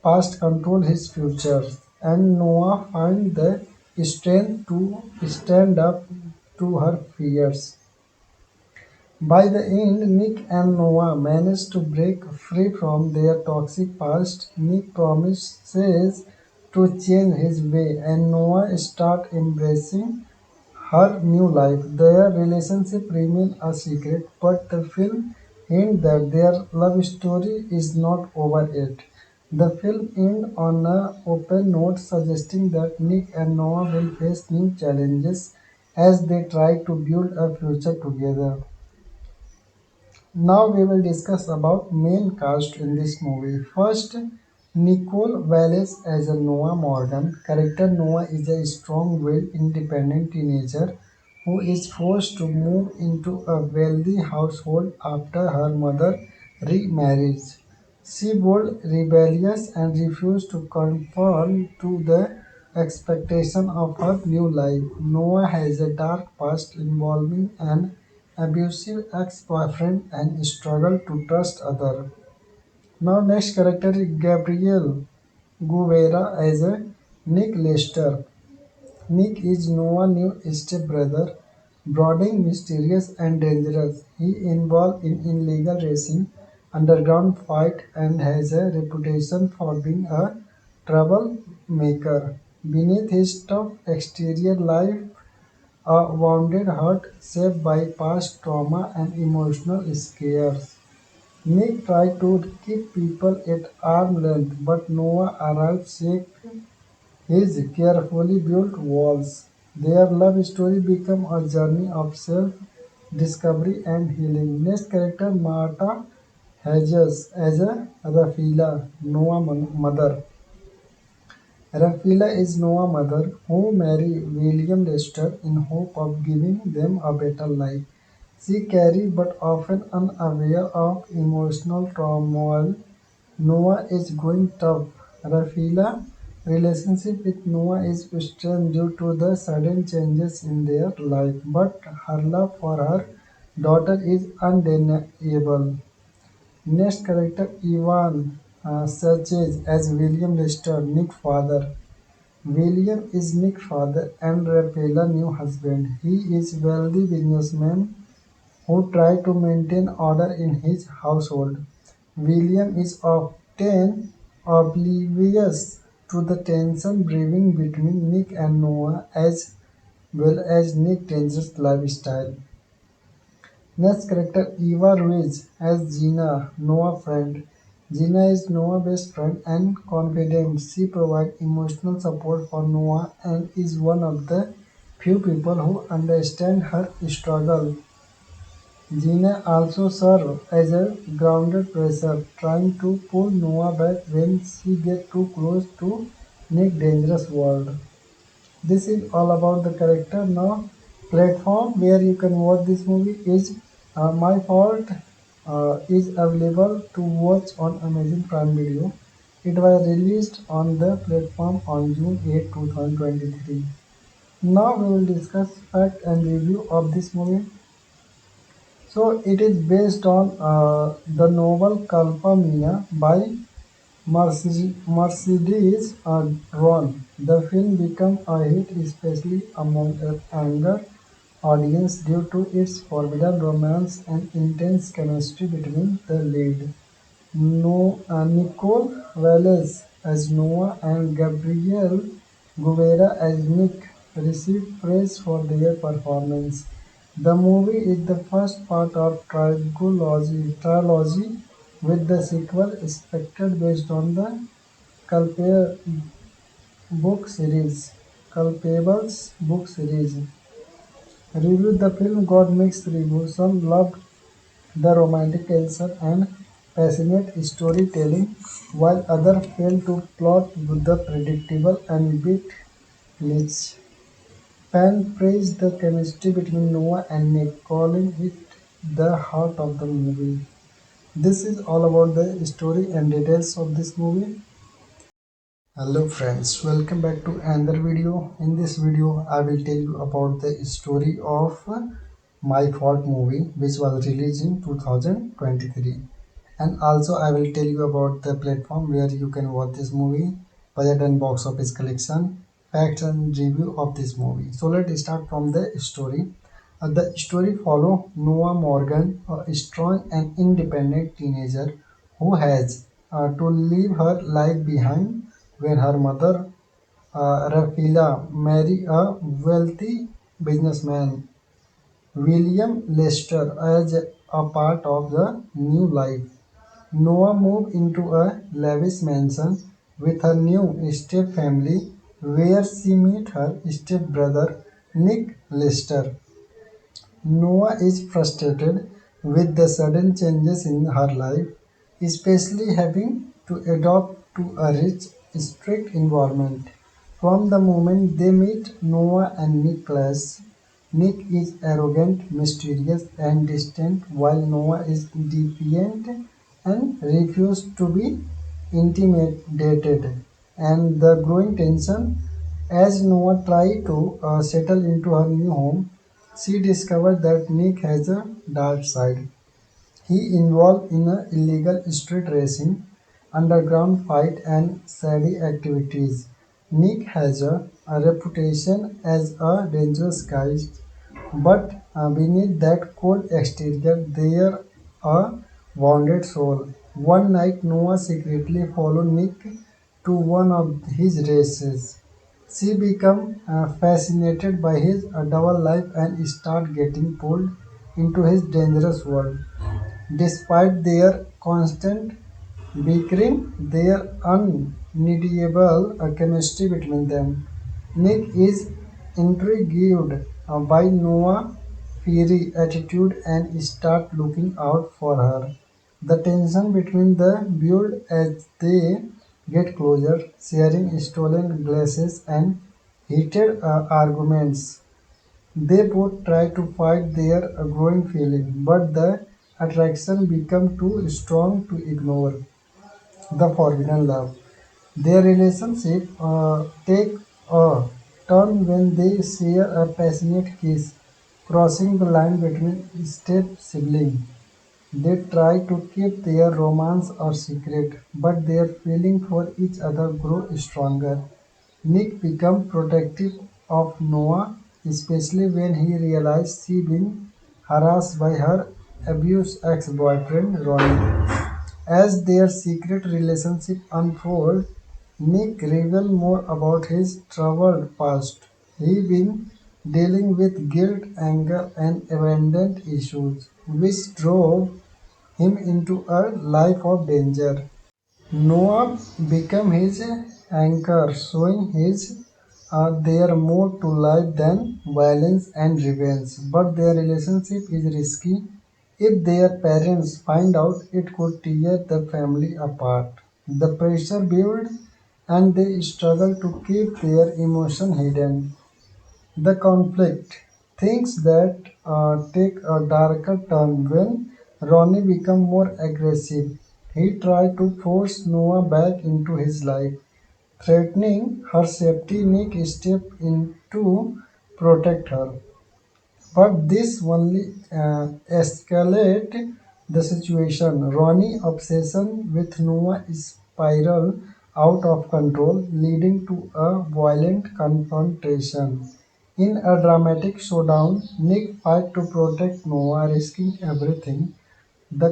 past control his future, and Noah finds the strength to stand up to her fears. By the end, Nick and Noah manage to break free from their toxic past. Nick promises to change his way, and Noah starts embracing her new life. Their relationship remains a secret, but the film hints that their love story is not over yet. The film ends on an open note, suggesting that Nick and Noah will face new challenges as they try to build a future together. Now we will discuss about main cast in this movie. First, Nicole Wallace as a Noah Morgan. Character Noah is a strong-willed, independent teenager who is forced to move into a wealthy household after her mother remarries. She bold, rebellious, and refused to conform to the expectation of her new life. Noah has a dark past involving an abusive ex-boyfriend and struggle to trust others. Now next character is Gabriel Guevara as a Nick Lester. Nick is Noah's new stepbrother, brooding, mysterious, and dangerous. He involved in illegal racing, underground fight, and has a reputation for being a troublemaker. Beneath his tough exterior life, a wounded heart shaped by past trauma and emotional scares. Nick tried to keep people at arm's length, but Noah arrived shake his carefully built walls. Their love story became a journey of self-discovery and healing. Next character Marta Hedges as a Rafila, Noah's mother. Rafila is Noah's mother who married William Lester in hope of giving them a better life. She carried but often unaware of emotional turmoil Noah is going tough. Rafila's relationship with Noah is strained due to the sudden changes in their life, but her love for her daughter is undeniable. Next character Ivan Sanchez as William Lester, Nick's father. William is Nick's father and Rafaela's new husband. He is wealthy businessman who try to maintain order in his household. William is often oblivious to the tension brewing between Nick and Noah as well as Nick's dangerous lifestyle. Next character Eva Ruiz as Gina, Noah's friend. Gina is Noah's best friend and confidant. She provides emotional support for Noah and is one of the few people who understand her struggle. Gina also serves as a grounded pressure, trying to pull Noah back when she gets too close to Nick's dangerous world. This is all about the character. Now, platform where you can watch this movie is My Fault is available to watch on Amazon Prime Video. It was released on the platform on June 8, 2023. Now we will discuss fact and review of this movie. So it is based on the novel Kalpa Mia by Mercedes Ron. The film became a hit especially among a younger audience due to its forbidden romance and intense chemistry between the lead. No, Nicole Wallace as Noah and Gabriel Guevara as Nick received praise for their performance. The movie is the first part of trilogy with the sequel expected based on the Culpable book series. Culpables book series. Reviewed the film got mixed reviews. Some loved the romantic tension and passionate storytelling, while others failed to plot with the predictable and bit glitch. Fans praised the chemistry between Noah and Nick, calling it the heart of the movie. This is all about the story and details of this movie. Hello friends, welcome back to another video. In this video, I will tell you about the story of My Fault movie, which was released in 2023. And also I will tell you about the platform where you can watch this movie, budget and box office collection, facts and review of this movie. So let's start from the story. The story follow Noah Morgan, a strong and independent teenager who has to leave her life behind when her mother, Rafila, marry a wealthy businessman, William Lester, as a part of the new life. Noah moved into a lavish mansion with her new step-family where she met her step-brother Nick Lester. Noah is frustrated with the sudden changes in her life, especially having to adapt to a rich, strict environment. From the moment they meet, Noah and Nick clash. Nick is arrogant, mysterious, and distant, while Noah is defiant and refuses to be intimidated. And the growing tension as Noah tried to settle into her new home, she discovered that Nick has a dark side. He involved in a illegal street racing, underground fight and shady activities. Nick has a reputation as a dangerous guy, but beneath that cold exterior there a wounded soul. One night Noah secretly followed Nick to one of his races. She became fascinated by his double life and start getting pulled into his dangerous world. Despite their constant bickering, their unneedable chemistry between them. Nick is intrigued by Noah's fiery attitude and starts looking out for her. The tension between the build as they get closer, sharing stolen glasses and heated arguments. They both try to fight their growing feeling, but the attraction becomes too strong to ignore. The forbidden love. Their relationship take a turn when they share a passionate kiss, crossing the line between step siblings. They try to keep their romance a secret, but their feeling for each other grow stronger. Nick becomes protective of Noah, especially when he realizes she been harassed by her abused ex-boyfriend Ronnie. As their secret relationship unfolds, Nick reveals more about his troubled past. He been dealing with guilt, anger, and abandonment issues, which drove him into a life of danger. Noah became his anchor, showing his there more to life than violence and revenge. But their relationship is risky. If their parents find out, it could tear the family apart. The pressure builds, and they struggle to keep their emotion hidden. The conflict, things that take a darker turn when Ronnie becomes more aggressive. He tries to force Noah back into his life, threatening her safety. Nick steps in to protect her. But this only escalated the situation. Ronnie's obsession with Noah spiraled out of control, leading to a violent confrontation. In a dramatic showdown, Nick fights to protect Noah, risking everything. The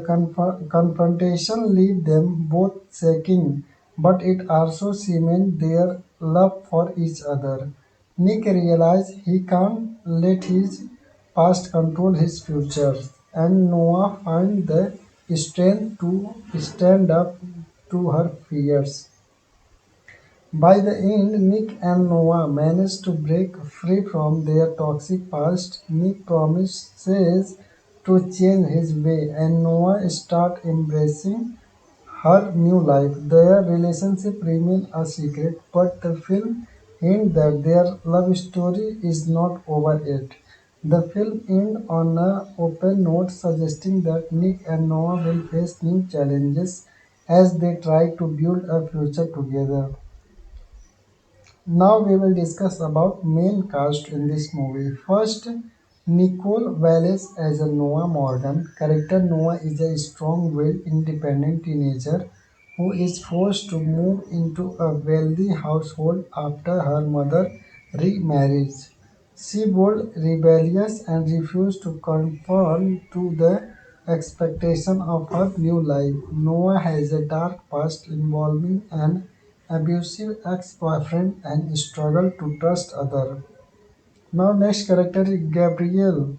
confrontation leaves them both shaking, but it also cements their love for each other. Nick realizes he can't let his past control his future, and Noah finds the strength to stand up to her fears. By the end, Nick and Noah manage to break free from their toxic past. Nick promises to change his way, and Noah starts embracing her new life. Their relationship remains a secret, but the film hints that their love story is not over yet. The film ends on an open note, suggesting that Nick and Noah will face new challenges as they try to build a future together. Now we will discuss about main cast in this movie. First, Nicole Wallace as a Noah Morgan. Character Noah is a strong-willed, independent teenager who is forced to move into a wealthy household after her mother remarries. She was rebellious and refused to conform to the expectation of her new life. Noah has a dark past involving an abusive ex-boyfriend and struggle to trust others. Now next character is Gabriel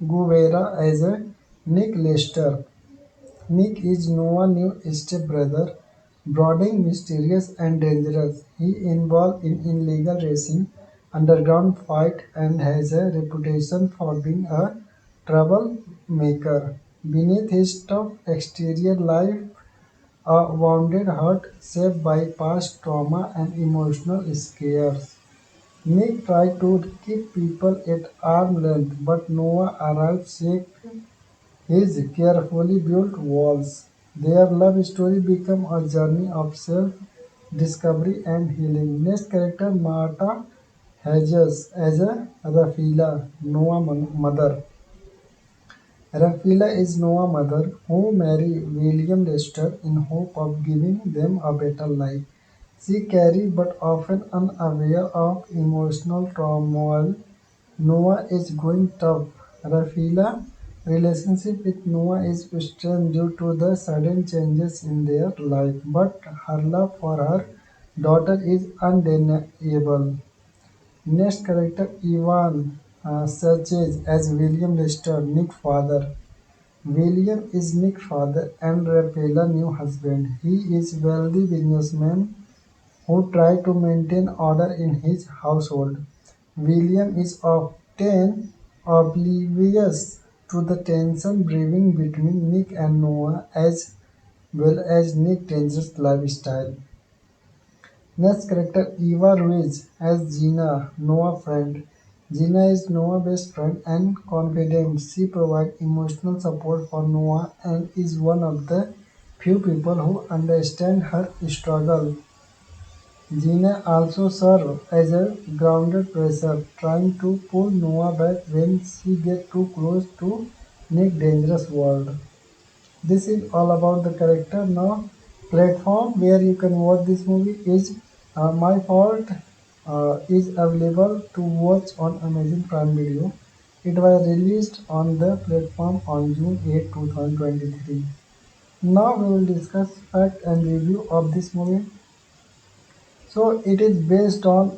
Guevara as a Nick Lester. Nick is Noah's new stepbrother, brooding, mysterious, and dangerous. He involved in illegal racing, underground fight, and has a reputation for being a troublemaker. Beneath his tough exterior life, a wounded heart shaped by past trauma and emotional scares. Nick tried to keep people at arm's length, but Noah arrived shake his carefully built walls. Their love story became a journey of self-discovery and healing. Next character Marta Hedges as a Rafila, Noah's mother. Rafila is Noah's mother who married William Lester in hope of giving them a better life. She carried but often unaware of emotional turmoil Noah is going tough. Rafila's relationship with Noah is strained due to the sudden changes in their life, but her love for her daughter is undeniable. Next character Ivan searches as William Lester, Nick's father. William is Nick's father and Rafaela's new husband. He is wealthy businessman who try to maintain order in his household. William is often oblivious to the tension brewing between Nick and Noah as well as Nick's dangerous lifestyle. Next character Eva Ruiz as Gina, Noah's friend. Gina is Noah's best friend and confidant. She provides emotional support for Noah and is one of the few people who understand her struggle. Gina also serves as a grounded pressure, trying to pull Noah back when she gets too close to Nick's dangerous world. This is all about the character. Now, platform where you can watch this movie is My Fault is available to watch on Amazon Prime Video. It was released on the platform on June 8, 2023. Now we will discuss fact and review of this movie. So it is based on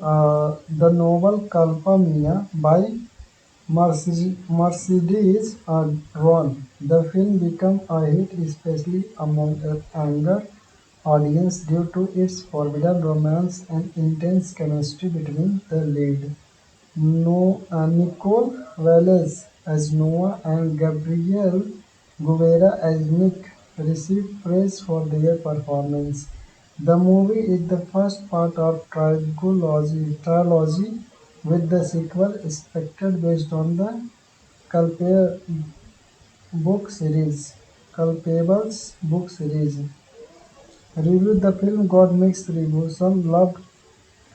the novel Kalpa Mia by Mercedes Ron. The film became a hit especially among a younger audience due to its forbidden romance and intense chemistry between the lead. No, Nicole Wallace as Noah and Gabriel Guevara as Nick received praise for their performance. The movie is the first part of trilogy with the sequel expected based on the Culpable book series. Culpables book series. Review the film got mixed reviews. Some loved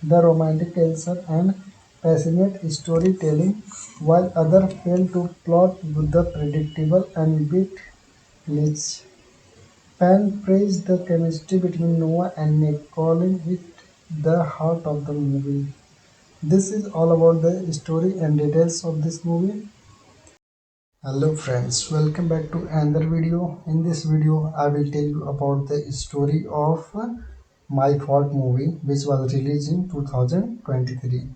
the romantic tension and passionate storytelling, while others failed to plot with the predictable and bit glitch. Fan praised the chemistry between Noah and Nick, calling it the heart of the movie. This is all about the story and details of this movie. Hello friends, welcome back to another video. In this video, I will tell you about the story of My Fault movie, which was released in 2023.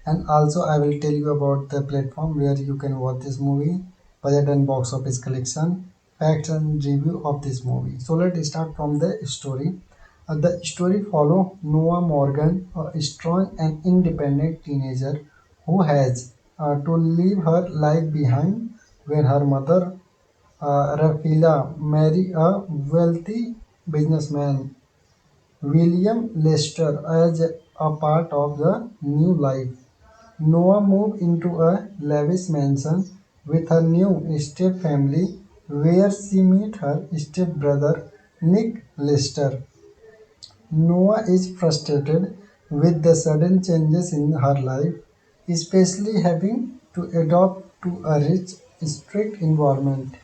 And also, I will tell you about the platform where you can watch this movie, budget and box office collection, facts and review of this movie. So let's start from the story. The story follow Noah Morgan, a strong and independent teenager who has to leave her life behind when her mother, Rafila, marry a wealthy businessman, William Lester, as a part of the new life. Noah moved into a lavish mansion with her new step-family where she met her step-brother Nick Lester. Noah is frustrated with the sudden changes in her life, especially having to adapt to a rich, strict environment.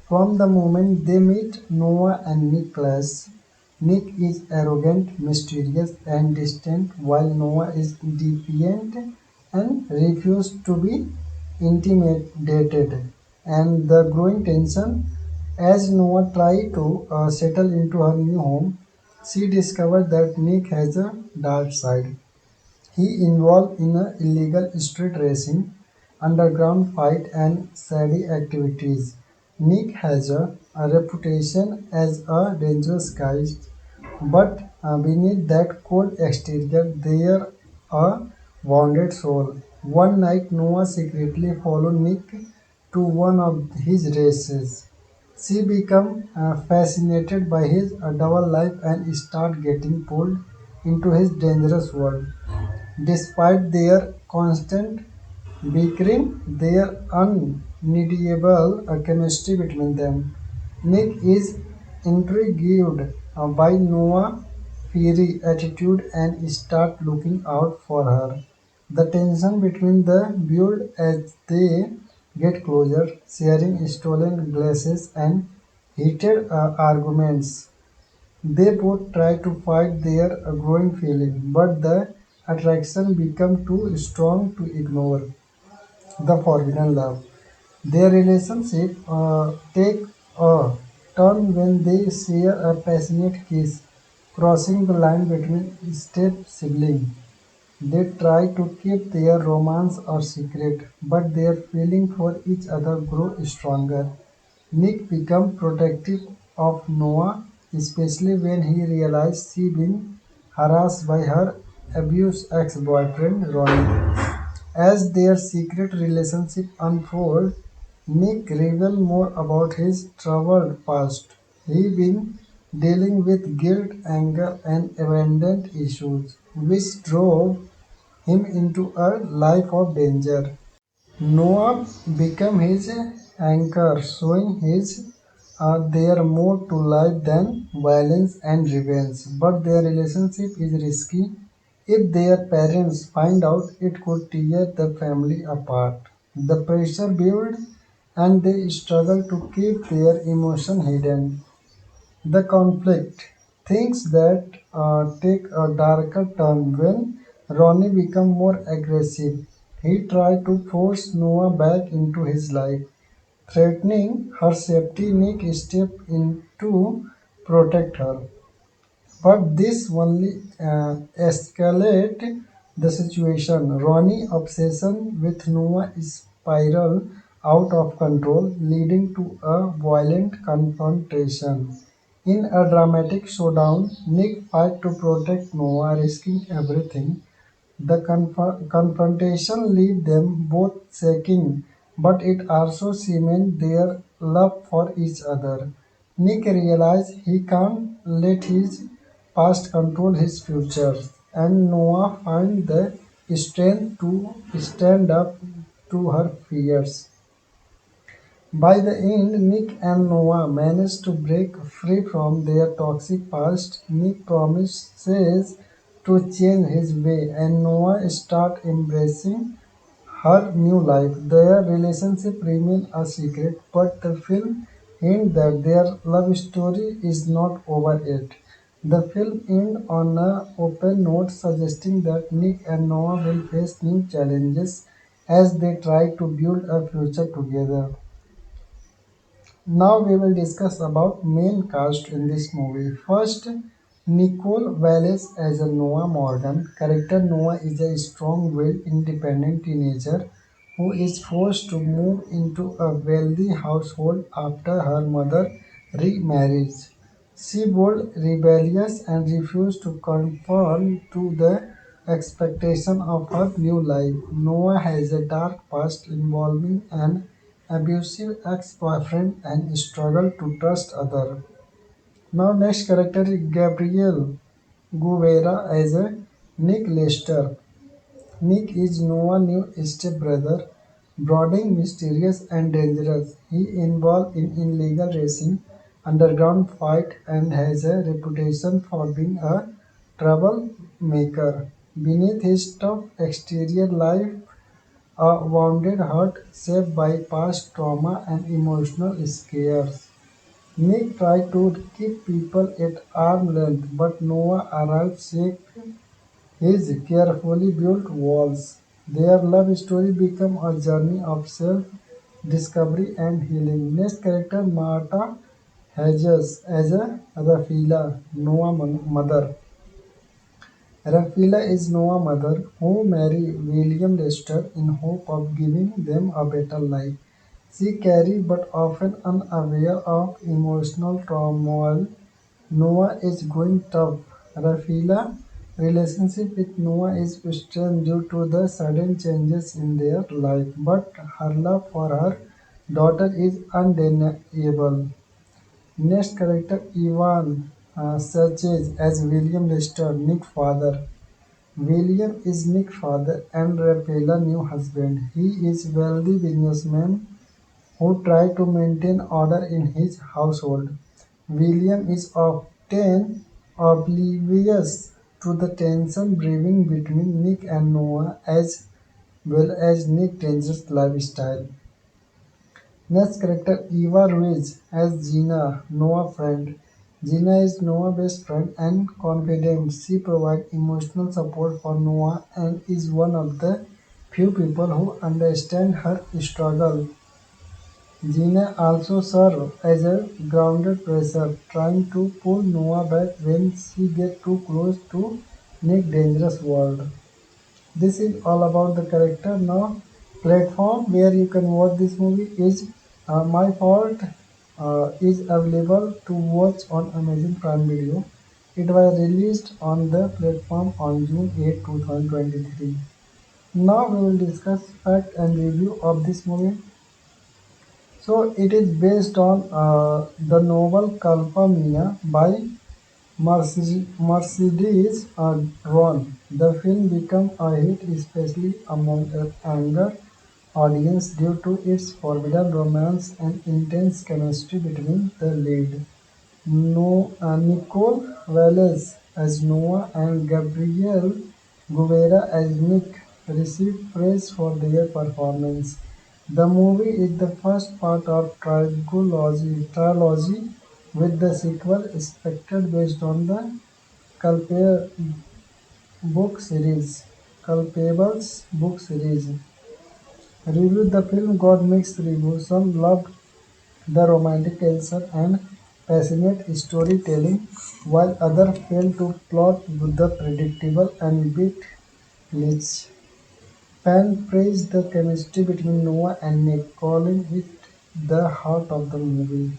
From the moment they meet Noah and Nicholas, Nick is arrogant, mysterious, and distant, while Noah is defiant and refuses to be intimidated. And the growing tension as Noah tries to settle into her new home, she discovers that Nick has a dark side. He involved in a illegal street racing, underground fight and shady activities. Nick has a reputation as a dangerous guy, but beneath that cold exterior there a wounded soul. One night Noah secretly followed Nick to one of his races. She became fascinated by his double life and start getting pulled into his dangerous world. Despite their constant bickering, their unneedable chemistry between them. Nick is intrigued by Noah's fiery attitude and starts looking out for her. The tension between the build as they get closer, sharing stolen glasses and heated arguments. They both try to fight their growing feeling, but the attraction becomes too strong to ignore. The forbidden love. Their relationship take a turn when they share a passionate kiss, crossing the line between step siblings. They try to keep their romance a secret, but their feeling for each other grow stronger. Nick becomes protective of Noah, especially when he realizes she been harassed by her abused ex-boyfriend Ronnie. As their secret relationship unfolds, Nick reveals more about his troubled past. He been dealing with guilt, anger, and abandonment issues, which drove him into a life of danger. Noah became his anchor, showing his there more to life than violence and revenge. But their relationship is risky. If their parents find out, it could tear the family apart. The pressure builds, and they struggle to keep their emotion hidden. The conflict. Things that take a darker turn when Ronnie becomes more aggressive. He tries to force Noah back into his life, threatening her safety. Nick steps in to protect her. But this only escalates the situation. Ronnie's obsession with Noah spirals out of control, leading to a violent confrontation. In a dramatic showdown, Nick fights to protect Noah, risking everything. The confrontation leaves them both shaking, but it also cements their love for each other. Nick realizes he can't let his past control his future, and Noah finds the strength to stand up to her fears. By the end, Nick and Noah manage to break free from their toxic past. Nick promises to change his way, and Noah starts embracing her new life. Their relationship remains a secret, but the film hints that their love story is not over yet. The film ends on an open note, suggesting that Nick and Noah will face new challenges as they try to build a future together. Now we will discuss about main cast in this movie. First, Nicole Wallace as a Noah Morgan. Character Noah is a strong-willed, independent teenager who is forced to move into a wealthy household after her mother remarries. She bold, rebellious, and refused to conform to the expectation of her new life. Noah has a dark past involving an abusive ex-boyfriend and struggle to trust others. Now next character is Gabriel Guevara as a Nick Lester. Nick is Noah's new stepbrother, brooding, mysterious, and dangerous. He involved in illegal racing, underground fight, and has a reputation for being a troublemaker. Beneath his tough exterior life a wounded heart shaped by past trauma and emotional scares. Nick tried to keep people at arm's length, but Noah arrived shake his carefully built walls. Their love story became a journey of self-discovery and healing. Next character Marta Hedges as a Rafila, Noah's mother. Rafila is Noah's mother who married William Lester in hope of giving them a better life. She carried but often unaware of emotional turmoil Noah is going tough. Rafila's relationship with Noah is strained due to the sudden changes in their life, but her love for her daughter is undeniable. Next character Ivan searches as William Lester, Nick's father. William is Nick's father and Rafaela's new husband. He is wealthy businessman who try to maintain order in his household. William is often oblivious to the tension brewing between Nick and Noah as well as Nick's dangerous lifestyle. Next character Eva Ruiz as Gina, Noah's friend. Gina is Noah's best friend and confidant. She provides emotional support for Noah and is one of the few people who understand her struggle. Gina also serves as a grounded pressure, trying to pull Noah back when she gets too close to Nick's dangerous world. This is all about the character. Now, platform where you can watch this movie is My Fault is available to watch on Amazon Prime Video. It was released on the platform on June 8, 2023. Now we will discuss fact and review of this movie. So it is based on the novel Kalpa Mia by Mercedes Ron. The film became a hit especially among a younger audience due to its forbidden romance and intense chemistry between the lead. No, Nicole Wallace as Noah and Gabriel Guevara as Nick received praise for their performance. The movie is the first part of trilogy with the sequel expected based on the Culpable book series. Culpables book series. Reviewed the film got mixed reviews. Some loved the romantic tension and passionate storytelling, while others failed to plot with the predictable and bit glitch. Fans praised the chemistry between Noah and Nick, calling it the heart of the movie.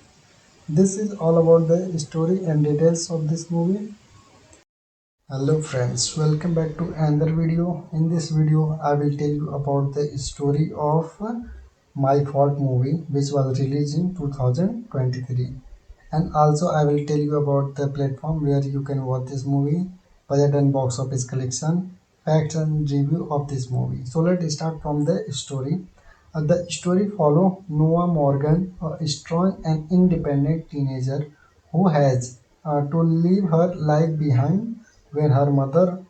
This is all about the story and details of this movie. Hello friends, welcome back to another video. In this video, I will tell you about the story of My Fault movie, which was released in 2023. And also, I will tell you about the platform where you can watch this movie, budget and box office collection, facts and review of this movie. So let's start from the story. The story follow Noah Morgan, a strong and independent teenager who has to leave her life behind when her mother,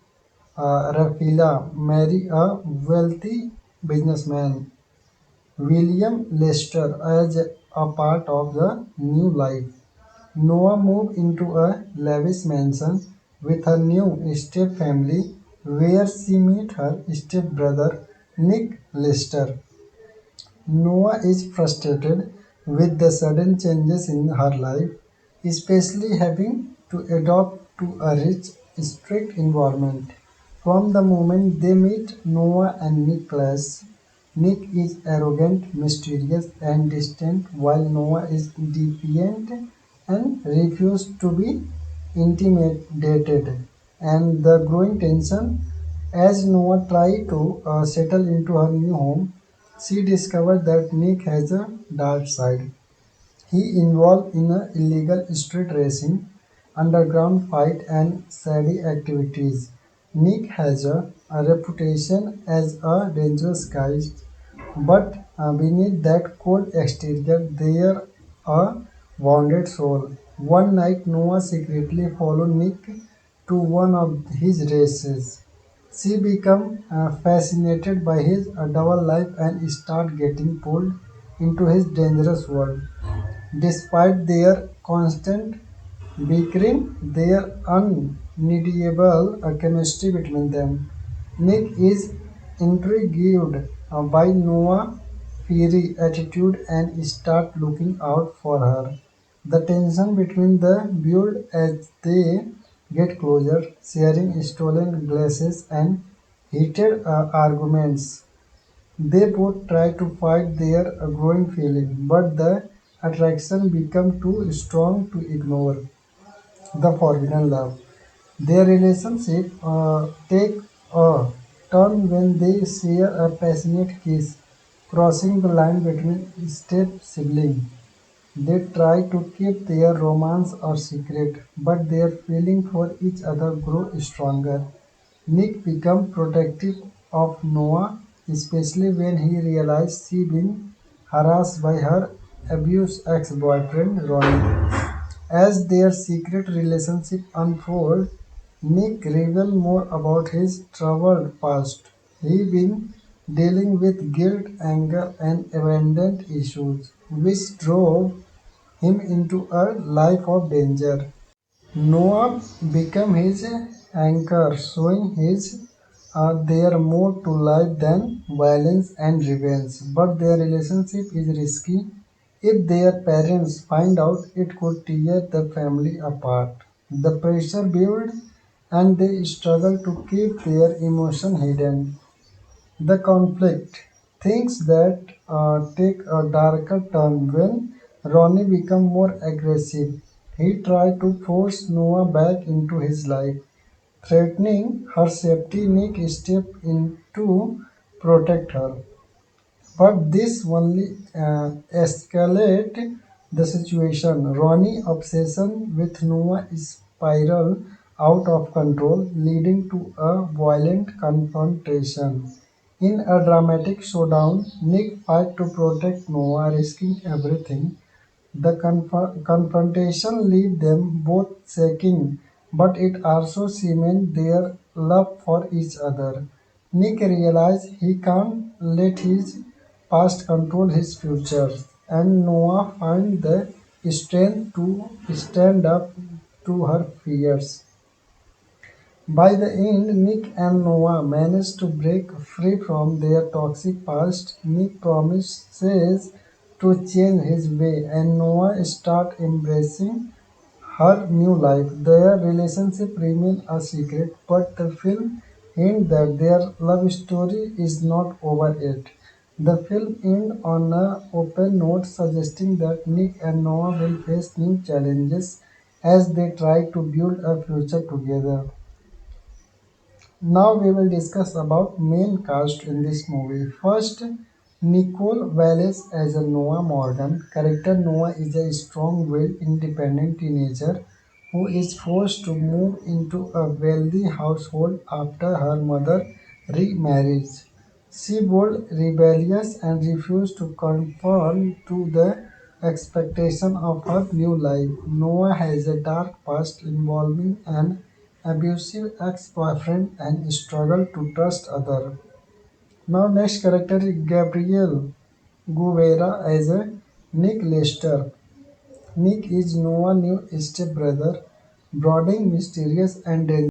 Rafila, marry a wealthy businessman, William Lester, as a part of the new life. Noah moved into a lavish mansion with her new step-family, where she met her step-brother Nick Lester. Noah is frustrated with the sudden changes in her life, especially having to adapt to a rich, strict environment. From the moment they meet, Noah and Nick clash. Nick is arrogant, mysterious, and distant, while Noah is defiant and refuses to be intimidated. And the growing tension as Noah tried to settle into her new home, she discovered that Nick has a dark side. He involved in illegal street racing, underground fight and shady activities. Nick has a reputation as a dangerous guy, but beneath that cold exterior there a wounded soul. One night Noah secretly followed Nick to one of his races. She become fascinated by his double life and start getting pulled into his dangerous world. Despite their constant bickering, their unneedable chemistry between them. Nick is intrigued by Noah's fiery attitude and start looking out for her. The tension between the build as they get closer, sharing stolen glasses and heated arguments. They both try to fight their growing feeling, but the attraction becomes too strong to ignore. The forbidden love. Their relationship take a turn when they share a passionate kiss, crossing the line between step siblings. They try to keep their romance a secret, but their feeling for each other grow stronger. Nick becomes protective of Noah, especially when he realizes she been harassed by her abused ex-boyfriend Ronnie. As their secret relationship unfolds, Nick reveals more about his troubled past. He been dealing with guilt, anger, and abandonment issues, which drove him into a life of danger. Noah became his anchor, showing his there more to life than violence and revenge. But their relationship is risky. If their parents find out, it could tear the family apart. The pressure builds, and they struggle to keep their emotion hidden. The conflict, things that take a darker turn when Ronnie becomes more aggressive. He tries to force Noah back into his life, threatening her safety. Nick steps in to protect her. But this only escalate the situation. Ronnie's obsession with Noah spiral out of control, leading to a violent confrontation. In a dramatic showdown, Nick fights to protect Noah, risking everything. The confrontation leaves them both shaking, but it also cements their love for each other. Nick realizes he can't let his past control his future, and Noah finds the strength to stand up to her fears. By the end, Nick and Noah manage to break free from their toxic past. Nick promises to change his way, and Noah starts embracing her new life. Their relationship remains a secret, but the film hints that their love story is not over yet. The film ends on an open note, suggesting that Nick and Noah will face new challenges as they try to build a future together. Now we will discuss about main cast in this movie. First, Nicole Wallace as a Noah Morgan. Character Noah is a strong-willed, independent teenager who is forced to move into a wealthy household after her mother remarries. She bold, rebellious, and refused to conform to the expectation of her new life. Noah has a dark past involving an abusive ex-boyfriend and struggle to trust others. Now next character is Gabriel Guevara as a Nick Lester. Nick is Noah's new stepbrother, brooding, mysterious, and dangerous.